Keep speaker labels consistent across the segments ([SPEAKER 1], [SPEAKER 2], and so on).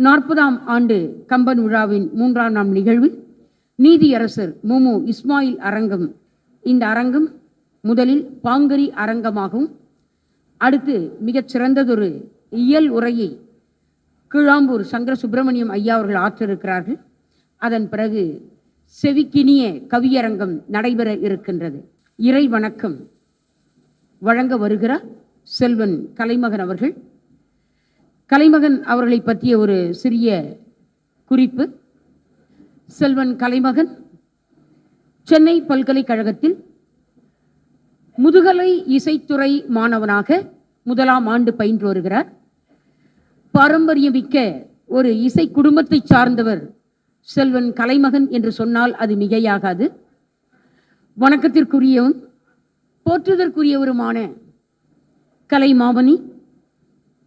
[SPEAKER 1] 40ஆம் ஆண்டு கம்பன் விழாவின் 3ஆம் நாள் நிகழ்வில் நீதியரசர் மு. இஸ்மாயில் அரங்கம். இந்த அரங்கம் முதலில் பாங்கரி அரங்கமாகவும் அடுத்து மிகச் சிறந்ததொரு இயல் உரையை கீழாம்பூர் சங்கர சுப்பிரமணியம் ஐயா அவர்கள் ஆற்றிருக்கிறார்கள். அதன் பிறகு செவிக்கினிய கவியரங்கம் நடைபெற இருக்கின்றது. இறை வணக்கம் வழங்க வருகிறார் செல்வன் கலைமகன் அவர்கள். கலைமகன் அவர்களை பற்றிய ஒரு சிறிய குறிப்பு. செல்வன் கலைமகன் சென்னை பல்கலைக்கழகத்தில் முதுகலை இசைத்துறை மாணவனாக 1ஆம் ஆண்டு பயின்று வருகிறார். பாரம்பரியமிக்க ஒரு இசை குடும்பத்தை சார்ந்தவர் செல்வன் கலைமகன் என்று சொன்னால் அது மிகையாகாது. வணக்கத்திற்குரியவும் போற்றுதற்குரியவருமான கலைமாமணி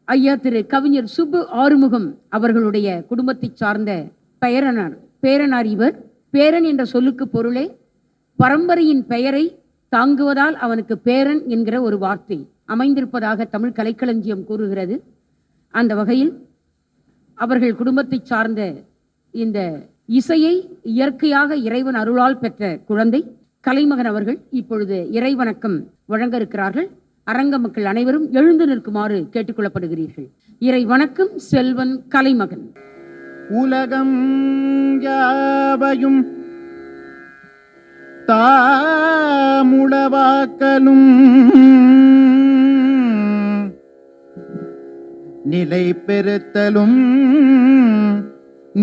[SPEAKER 1] ஐயா திரு கவிஞர் சுப்பு ஆறுமுகம் அவர்களுடைய குடும்பத்தை சார்ந்த பேரனார் இவர். பேரன் என்ற சொல்லுக்கு பொருளே பரம்பரையின் பெயரை தாங்குவதால் அவனுக்கு பேரன் என்கிற ஒரு வார்த்தை அமைந்திருப்பதாக தமிழ் கலைக்களஞ்சியம் கூறுகிறது. அந்த வகையில் அவர்கள் குடும்பத்தை சார்ந்த இந்த இசையை இயற்கையாக இறைவன் அருளால் பெற்ற குழந்தை கலைமகன் அவர்கள் இப்பொழுது இறைவணக்கம் வழங்க இருக்கிறார்கள். அரங்க மக்கள் அனைவரும் எழுந்து நிற்குமாறு கேட்டுக்கொள்ளப்படுகிறீர்கள். இறை வணக்கம். செல்வன் கலைமகன்.
[SPEAKER 2] உலகம் யாவையும் தாமுளவாக்கலும் நிலை பெறுத்தலும்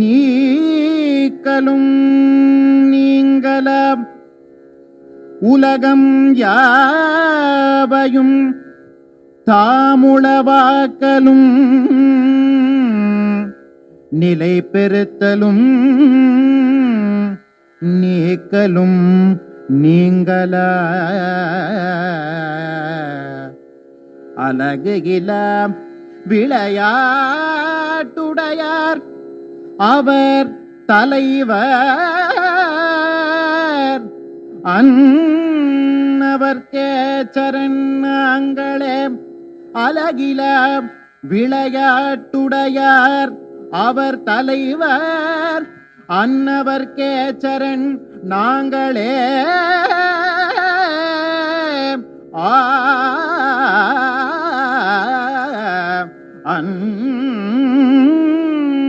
[SPEAKER 2] நீக்கலும் நீங்கலாம். உலகம் யாவையும் தாமுளவாக்கலும் நிலை பெறுத்தலும் நீக்கலும் நீங்கலா. அழகுகிலாம் விளையாட்டுடையார் அவர் தலைவர் அன்னவர்க்கே சரணாங்களே. அழகில விளையாட்டுடையார் அவர் தலைவர் அன்னவர்க்கே சரண் நாங்களே.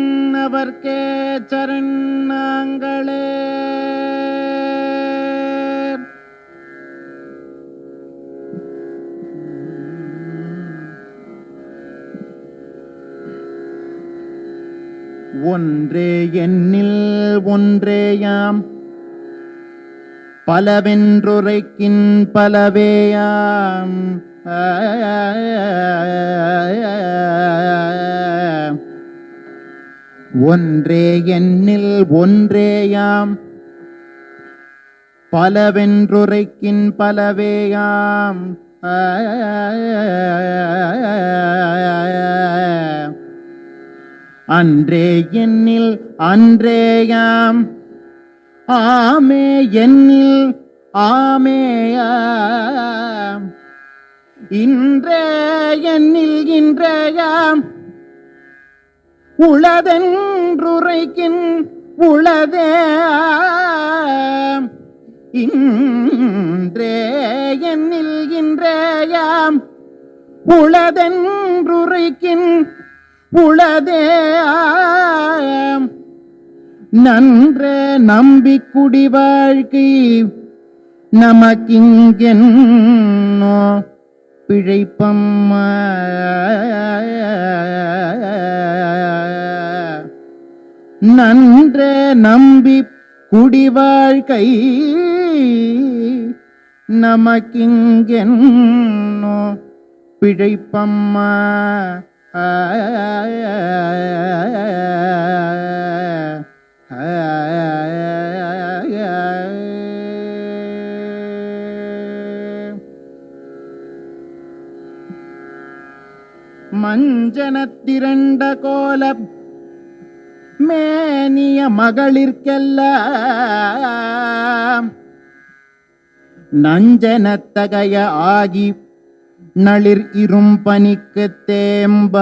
[SPEAKER 2] அன்னவர்க்கே சரண் நாங்களே. ஒன்றே எண்ணில் ஒன்றேயாம் பலவென்றுரைக்கின் பலவேயாம். ஒன்றே எண்ணில் ஒன்றேயாம் பலவென்றுரைக்கின் பலவேயாம். அன்றே எண்ணில் அன்றேயாம் ஆமே எண்ணில் ஆமேயாம். இன்றே எண்ணில் இன்றேயாம் உளதென்றுரைக்கின் உளதேயாம். இன்றே எண்ணில் இன்றேயாம் உளதென்றுரைக்கின் உளதேயாம். நன்றே நம்பி குடி வாழ்க்கை நமக்கிங்கென்னோ பிழைப்பம்மா. நன்றே நம்பி குடி வாழ்க்கை நமக்கிங்கென்னோ பிழைப்பம்மா. மஞ்சனத்திரண்ட கோல மேனிய மகளிர்க்கெல்லாம் நஞ்சனத்தகைய ஆகி நளிர் இரும்பனிக்கு தேம்ப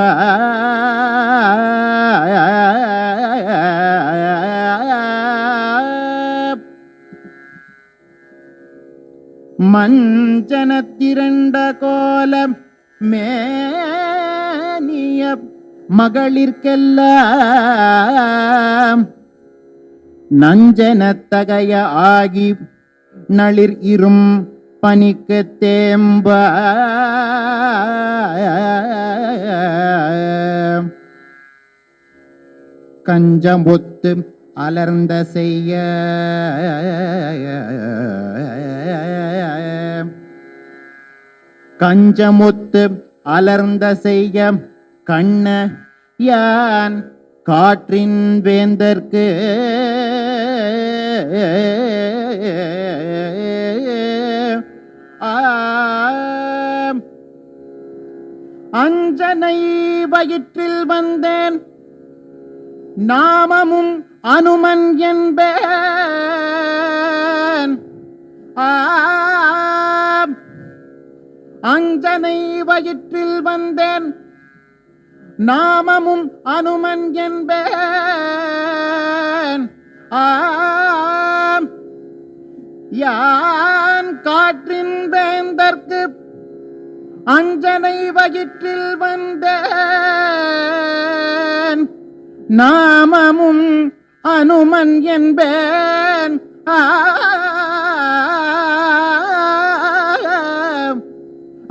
[SPEAKER 2] மஞ்சனத்திரண்ட கோலம் மேனிய மகளிர்க்கெல்லாம் நஞ்சனத்தகைய ஆகி நளிர் இரும் பனிக்கு தேம்ப கஞ்சமுத்து அலர்ந்த செய்ய கஞ்சமுத்து அலர்ந்த செய்ய கண்ண யான் காற்றின் வேந்தற்கு அஞ்சனை வயிற்றில் வந்தேன் நாமமும் அனுமன் என்பேன் அஞ்சனை வயிற்றில் வந்தேன் நாமமும் அனுமன் என்பேன் யான் காற்றின் வேந்தற்கு அஞ்சனை வயிற்றில் வந்தேன் நாமமும் அனுமன் என்பேன்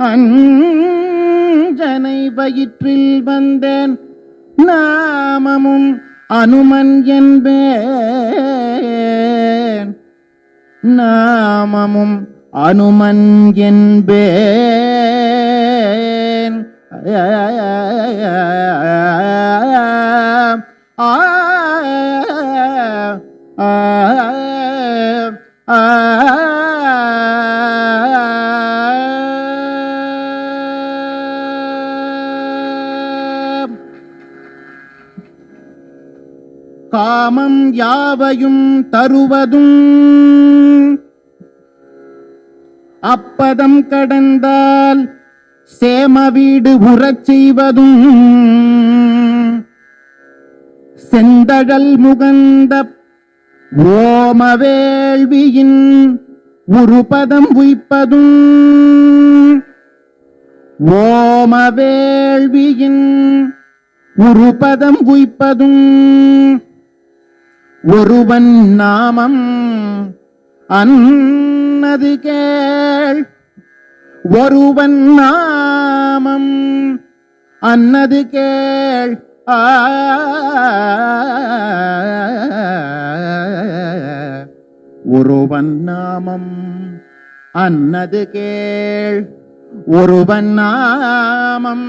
[SPEAKER 2] அஞ்சனை வயிற்றில் வந்தேன் நாமமும் அனுமன் என்பேன் நாமமும் அனுமன் என்பேன் காமம் யாவையும் தருவதும் அப்பதம் கடந்தால் சேம வீடு உறச் செய்வதும் செந்தழல் முகந்த ஓமவேள்வியின் உருபதம் உய்ப்பதும் ஓமவேள்வியின் உருபதம் உய்ப்பதும் ஒருவன் நாமம் அன்னது கேள் ஒருவன் நாமம் அன்னது கேள் ஒருவன் நாமம் அன்னது கேள் ஒருவன் நாமம்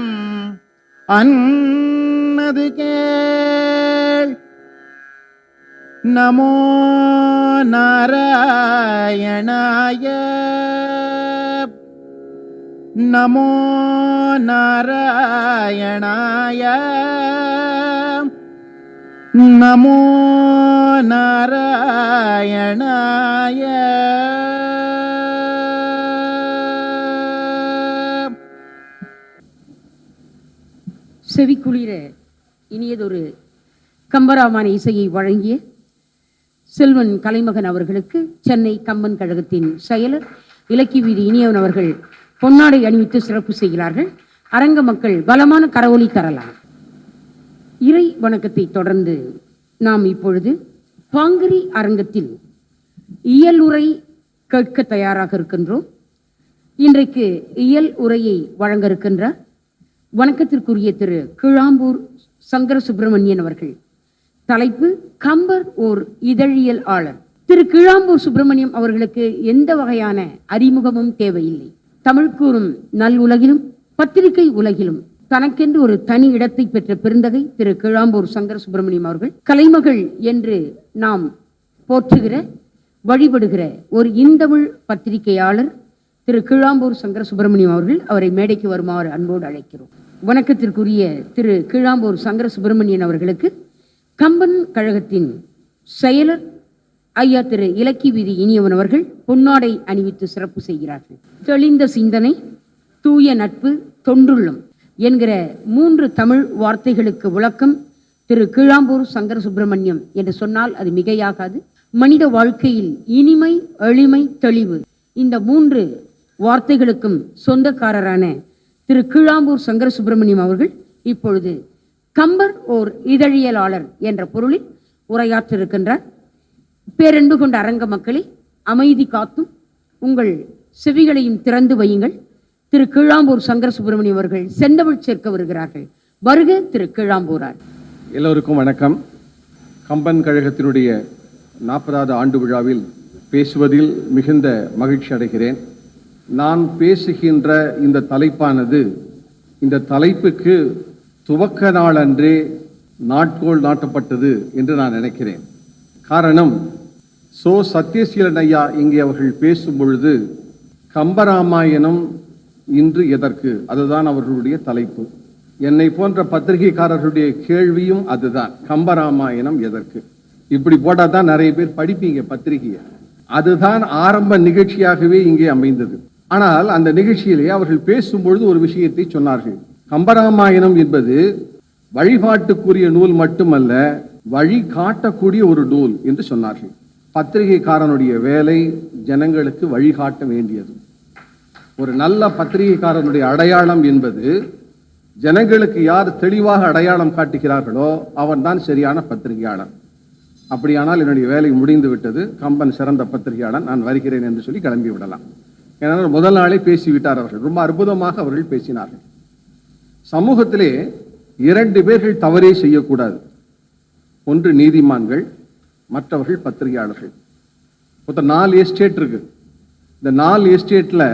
[SPEAKER 2] அன்னது கேள் நமோ நாராயணாய நமோ நாராயணாய நமோ நாராயணாய
[SPEAKER 1] செவிக்குளிர இனியதொரு கம்பராமாயண இசையை வழங்கிய செல்வன் கலைமகன் அவர்களுக்கு சென்னை கம்பன் கழகத்தின் செயலர் இலக்கிய வீதி இனியவன் அவர்கள் பொன்னாடை அணிவித்து சிறப்பு செய்கிறார்கள். அரங்க மக்கள் பலமான கரவொலி தரலாம். இறை வணக்கத்தை தொடர்ந்து நாம் இப்பொழுது பாங்கிரி அரங்கத்தில் இயல் உரை கேட்க தயாராக இருக்கின்றோம். இன்றைக்கு இயல் உரையை வழங்க இருக்கின்றார் வணக்கத்திற்குரிய திரு கிழாம்பூர் சங்கர சுப்பிரமணியன் அவர்கள். தலைப்பு கம்பர் ஓர் இதழியல் ஆளர். திரு கிழாம்பூர் சுப்பிரமணியம் அவர்களுக்கு எந்த வகையான அறிமுகமும் தேவையில்லை. தமிழ் கூறும் நல் உலகிலும் பத்திரிகை உலகிலும் தனக்கென்று ஒரு தனி இடத்தை பெற்ற பெருந்தகை திரு கிழாம்பூர் சங்கர சுப்பிரமணியம் அவர்கள். கலைமகள் என்று நாம் போற்றுகிற வழிபடுகிற ஒரு இந்தமிழ் பத்திரிகையாளர் திரு கிழாம்பூர் சங்கர சுப்பிரமணியம் அவர்கள். அவரை மேடைக்கு வருமாறு அன்போடு அழைக்கிறோம். வணக்கத்திற்குரிய திரு கிழாம்பூர் சங்கர சுப்பிரமணியன் அவர்களுக்கு கம்பன் கழகத்தின் செயலர் ஐயா திரு இலக்கிய வீதி இனியவன் அவர்கள் பொன்னாடை அணிவித்து சிறப்பு செய்கிறார்கள். தெளிந்த சிந்தனை, தூய நட்பு, தொண்டுள்ளம் என்கிற 3 தமிழ் வார்த்தைகளுக்கு விளக்கம் திரு கிழாம்பூர் சங்கர சுப்பிரமணியம் என்று சொன்னால் அது மிகையாகாது. மனித வாழ்க்கையில் இனிமை, எளிமை, தெளிவு இந்த 3 வார்த்தைகளுக்கும் சொந்தக்காரரான திரு கீழாம்பூர் சங்கர சுப்பிரமணியம் அவர்கள் இப்பொழுது கம்பர் ஓர் இதழியலாளர் என்ற பொருளில் உரையாற்றிருக்கின்றார். பேரன்பு கொண்ட அரங்க மக்களே, அமைதி காத்தும் உங்கள் செவிகளையும் திறந்து வையுங்கள். திரு கீழாம்பூர் சங்கர சுப்பிரமணியம் அவர்கள் செந்தமிழ் சேர்க்க வருகிறார்கள். வருக திரு கீழாம்பூரார்.
[SPEAKER 3] எல்லோருக்கும் வணக்கம். கம்பன் கழகத்தினுடைய 40வது ஆண்டு விழாவில் பேசுவதில் மிகுந்த மகிழ்ச்சி அடைகிறேன். நான் பேசுகின்ற இந்த தலைப்பானது, இந்த தலைப்புக்கு துவக்க நாள் அன்றே நாட்கோள் நாட்டப்பட்டது என்று நான் நினைக்கிறேன். காரணம், சத்யசீலன் ஐயா இங்கே அவர்கள் பேசும் பொழுது கம்பராமாயணம் இன்று எதற்கு, அதுதான் அவர்களுடைய தலைப்பு. என்னை போன்ற பத்திரிகைக்காரர்களுடைய கேள்வியும் அதுதான், கம்பராமாயணம் எதற்கு. இப்படி போட்டால் தான் நிறைய பேர் படிப்பீங்க பத்திரிகையை. அதுதான் ஆரம்ப நிகழ்ச்சியாகவே இங்கே அமைந்தது. ஆனால் அந்த நிகழ்ச்சியிலே அவர்கள் பேசும்பொழுது ஒரு விஷயத்தை சொன்னார்கள். கம்பராமாயணம் என்பது வழிபாட்டுக்குரிய நூல் மட்டுமல்ல, வழி காட்டக்கூடிய ஒரு நூல் என்று சொன்னார்கள். பத்திரிகைக்காரனுடைய வேலை ஜனங்களுக்கு வழிகாட்ட வேண்டியது. ஒரு நல்ல பத்திரிகைக்காரனுடைய அடையாளம் என்பது, ஜனங்களுக்கு யார் தெளிவாக அடையாளம் காட்டுகிறார்களோ அவன் தான் சரியான பத்திரிகையாளர். அப்படியானால் என்னுடைய வேலை முடிந்து விட்டது, கம்பன் சிறந்த பத்திரிகையாளர், நான் வருகிறேன் என்று சொல்லி கிளம்பி விடலாம். ஏன்னா முதல் நாளே பேசிவிட்டார் அவர்கள். ரொம்ப அற்புதமாக அவர்கள் பேசினார்கள். சமூகத்திலே 2 பேர்கள் தவறே செய்யக்கூடாது. ஒன்று நீதிமான்கள், மற்றவர்கள் பத்திரிகையாளர்கள். மொத்தம் 4 எஸ்டேட் இருக்கு. இந்த 4 எஸ்டேட்ல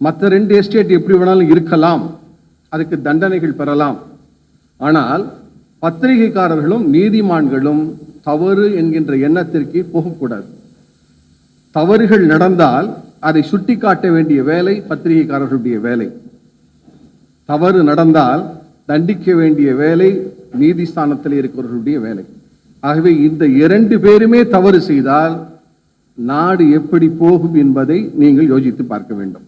[SPEAKER 3] மற்ற 2 எஸ்டேட் எப்படி வேணாலும் இருக்கலாம், அதுக்கு தண்டனைகள் பெறலாம். ஆனால் பத்திரிகைக்காரர்களும் நீதிமான்களும் தவறு என்கின்ற எண்ணத்திற்கு போகக்கூடாது. தவறுகள் நடந்தால் அதை சுட்டி காட்ட வேண்டிய வேலை பத்திரிகைக்காரர்களுடைய வேலை. தவறு நடந்தால் தண்டிக்க வேண்டிய வேலை நீதிஸ்தானத்தில் இருக்கிறவர்களுடைய வேலை. ஆகவே இந்த 2 பேருமே தவறு செய்தால் நாடு எப்படி போகும் என்பதை நீங்கள் யோசித்து பார்க்க வேண்டும்.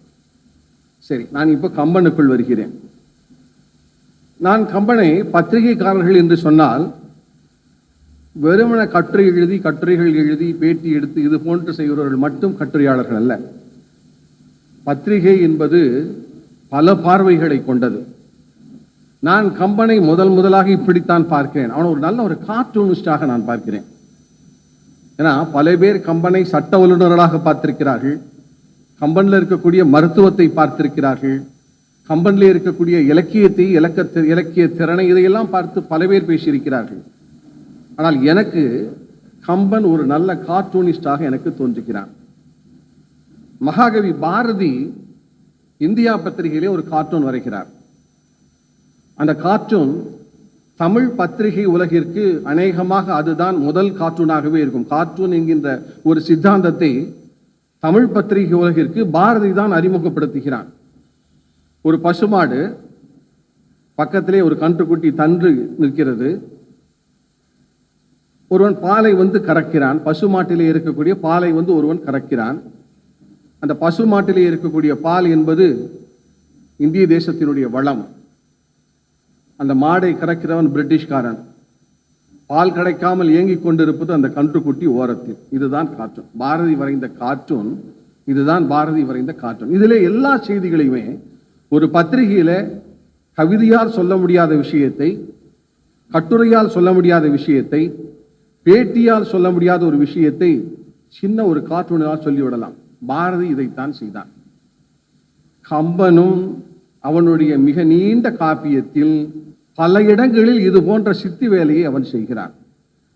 [SPEAKER 3] சரி, நான் இப்போ கம்பனுக்குள் வருகிறேன். நான் கம்பனை பத்திரிகைக்காரர்கள் என்று சொன்னால் வெறுமன கட்டுரைகள் எழுதி பேட்டி எடுத்து இது போன்று செய்கிறவர்கள் மட்டும் கட்டுரையாளர்கள் அல்ல. பத்திரிகை என்பது பல பார்வைகளை கொண்டது. நான் கம்பனை முதலாக இப்படித்தான் பார்க்கிறேன். அவன் ஒரு நல்ல ஒரு கார்ட்டூனிஸ்டாக நான் பார்க்கிறேன். ஏன்னா பல பேர் கம்பனை சட்ட வல்லுநர்களாக பார்த்திருக்கிறார்கள், கம்பன்ல இருக்கக்கூடிய மருத்துவத்தை பார்த்திருக்கிறார்கள், கம்பன்ல இருக்கக்கூடிய இலக்கியத்தை, இலக்கிய திறனை, இதையெல்லாம் பார்த்து பல பேர் பேசியிருக்கிறார்கள். ஆனால் எனக்கு கம்பன் ஒரு நல்ல கார்ட்டூனிஸ்டாக எனக்கு தோன்றுகிறான். மகாகவி பாரதி இந்தியா பத்திரிகையிலே ஒரு கார்ட்டூன் வரைகிறார். அந்த கார்ட்டூன் தமிழ் பத்திரிகை உலகிற்கு அநேகமாக அதுதான் முதல் கார்ட்டூனாகவே இருக்கும். கார்ட்டூன் என்கின்ற ஒரு சித்தாந்தத்தை தமிழ் பத்திரிகை உலகிற்கு பாரதி தான் அறிமுகப்படுத்துகிறான். ஒரு பசுமாடு பக்கத்திலே ஒரு கன்றுக்குட்டி தன்று நிற்கிறது. ஒருவன் பாலை கறக்கிறான். பசுமாட்டிலே இருக்கக்கூடிய பாலை ஒருவன் கறக்கிறான். அந்த பசுமாட்டிலே இருக்கக்கூடிய பால் என்பது இந்திய தேசத்தினுடைய வளம். அந்த மாடை கறக்கிறவன் பிரிட்டிஷ்காரன். பால் கிடைக்காமல் ஏங்கிக் கொண்டிருப்பது அந்த கன்றுக்குட்டி ஓரத்தில். இதுதான் கார்ட்டூன். பாரதி வரைந்த கார்ட்டூன் இதுதான். பாரதி வரைந்த கார்ட்டூன். இதிலே எல்லா செய்திகளையுமே ஒரு பத்திரிகையில கவிதையால் சொல்ல முடியாத விஷயத்தை, கட்டுரையால் சொல்ல முடியாத விஷயத்தை, பேட்டியால் சொல்ல முடியாத ஒரு விஷயத்தை சின்ன ஒரு கார்ட்டூனால் சொல்லிவிடலாம். பாரதி இதைத்தான் செய்தான். கம்பனும் அவனுடைய மிக நீண்ட காப்பியத்தில் பல இடங்களில் இது போன்ற சித்தி வேலையை அவன் செய்கிறான்.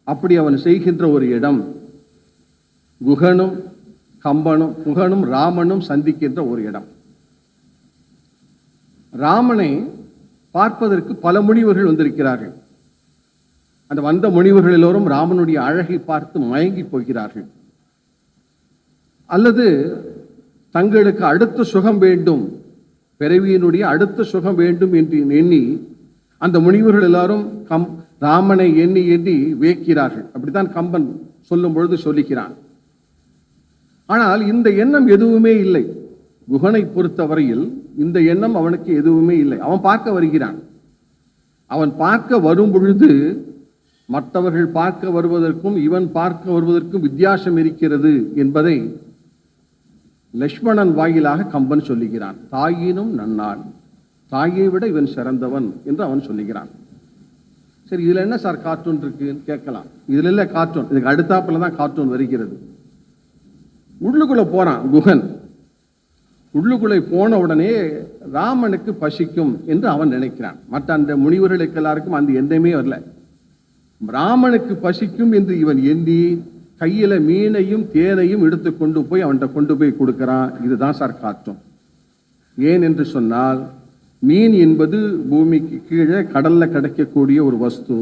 [SPEAKER 3] அப்படி அவன் செய்கின்ற ஒரு இடம் குகனும் ராமனும் சந்திக்கின்ற ஒரு இடம். ராமனை பார்ப்பதற்கு பல முனிவர்கள் வந்திருக்கிறார்கள். அந்த வந்த முனிவர்கள் எல்லோரும் ராமனுடைய அழகை பார்த்து மயங்கி போகிறார்கள். அல்லது தங்களுக்கு அடுத்த சுகம் வேண்டும், பிறவியினுடைய அடுத்த சுகம் வேண்டும் என்று எண்ணி அந்த முனிவர்கள் எல்லாரும் ராமனை எண்ணி எண்ணி வேக்கிறார்கள். அப்படித்தான் கம்பன் சொல்லும் பொழுது சொல்லுகிறான். ஆனால் இந்த எண்ணம் எதுவுமே இல்லை. குகனை பொறுத்தவரையில் இந்த எண்ணம் அவனுக்கு எதுவுமே இல்லை. அவன் பார்க்க வருகிறான். அவன் பார்க்க வரும் பொழுது மற்றவர்கள் பார்க்க வருவதற்கும் இவன் பார்க்க வருவதற்கும் வித்தியாசம் இருக்கிறது என்பதை லக்ஷ்மணன் வாயிலாக கம்பன் சொல்லுகிறான். தாயினும் நன்னாள், தாயை விட இவன் சிறந்தவன் என்று அவன் சொல்லுகிறான். சரி, இதுல என்ன சார் கார்ட்டூன் இருக்குன்னு கேட்கலாம். இதுல இல்ல கார்ட்டூன், இதுக்கு அடுத்தாப்புல தான் கார்ட்டூன் வருகிறது. உள்ளுக்குள்ள போறான் குகன். உள்ளுக்குள்ளே போன உடனே ராமனுக்கு பசிக்கும் என்று அவன் நினைக்கிறான். மற்ற அந்த முனிவர்களுக்கு எல்லாருக்கும் அந்த எண்ணமே வரல. ராமனுக்கு பசிக்கும் என்று இவன் எண்ணி கையில மீனையும் தேனையும் எடுத்து கொண்டு போய் அவன்கிட்ட கொண்டு போய் கொடுக்கிறான். இதுதான் சார் கார்ட்டூன். ஏன் என்று சொன்னால், மீன் என்பது பூமிக்கு கீழே கடல்ல கிடைக்கக்கூடிய ஒரு வஸ்து,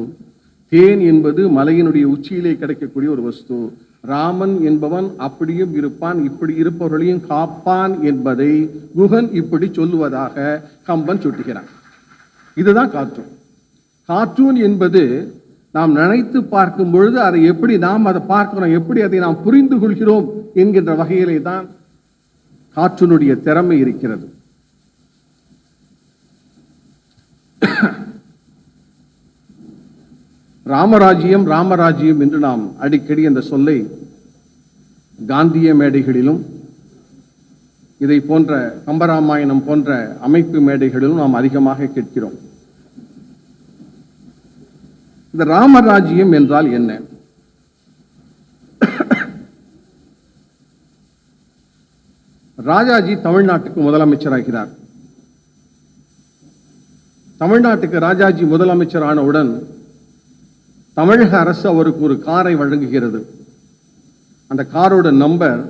[SPEAKER 3] தேன் என்பது மலையினுடைய உச்சியிலே கிடைக்கக்கூடிய ஒரு வஸ்து. ராமன் என்பவன் அப்படியும் இருப்பான், இப்படி இருப்பவர்களையும் காப்பான் என்பதை குகன் இப்படி சொல்லுவதாக கம்பன் சுட்டுகிறான். இதுதான் கார்ட்டூன். கார்ட்டூன் என்பது நாம் நினைத்து பார்க்கும் பொழுது அதை எப்படி நாம் அதை பார்க்கிறோம், எப்படி அதை நாம் புரிந்து கொள்கிறோம் என்கின்ற வகையிலே தான் கார்ட்டூனுடைய திறமை இருக்கிறது. ராமராஜ்யம் ராமராஜ்யம் என்று நாம் அடிக்கடி அந்த சொல்லை காந்திய மேடைகளிலும் இதை போன்ற கம்பராமாயணம் போன்ற அமைப்பு மேடைகளிலும் நாம் அதிகமாக கேட்கிறோம். இந்த ராமராஜ்யம் என்றால் என்ன? ராஜாஜி தமிழ்நாட்டுக்கு முதலமைச்சராகிறார். தமிழ்நாட்டுக்கு ராஜாஜி முதலமைச்சர் ஆனவுடன் தமிழக அரசு அவருக்கு ஒரு காரை வழங்குகிறது. அந்த காரோட நம்பர்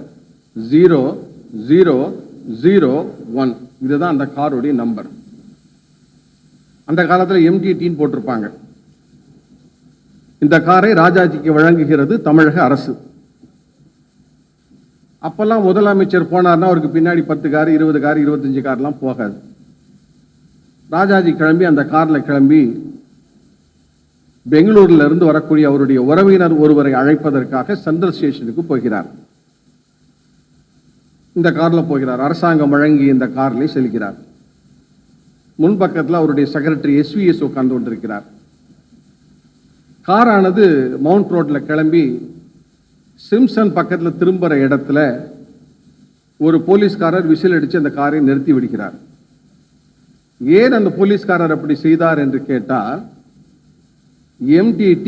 [SPEAKER 3] 0001. இதுதான் அந்த காரோடைய நம்பர். அந்த காலத்தில் MDTன்னு போட்டிருப்பாங்க. இந்த காரை ராஜாஜிக்கு வழங்குகிறது தமிழக அரசு. அப்பெல்லாம் முதலமைச்சர் போனார்னா அவருக்கு பின்னாடி 10 கார் 20 கார் 25 கார்லாம் போகாது. ராஜாஜி கிளம்பி அந்த கார்ல கிளம்பி பெங்களூர்ல இருந்து வரக்கூடிய அவருடைய உறவினர் ஒருவரை அழைப்பதற்காக சென்ட்ரல் ஸ்டேஷனுக்கு போகிறார். இந்த கார்ல போகிறார். அரசாங்கம் வழங்கி இந்த கார்ல செல்கிறார். முன்பக்கத்தில் அவருடைய செக்ரட்டரி SVS உட்கார்ந்து கொண்டிருக்கிறார். காரானது மவுண்ட் ரோட்ல கிளம்பி சிம்சன் பக்கத்தில் திரும்புற இடத்துல ஒரு போலீஸ்காரர் விசில் அடிச்சு அந்த காரை நிறுத்தி விடுகிறார். ஏன் அந்த போலீஸ்காரர் அப்படி செய்தார் என்று கேட்டால், MTT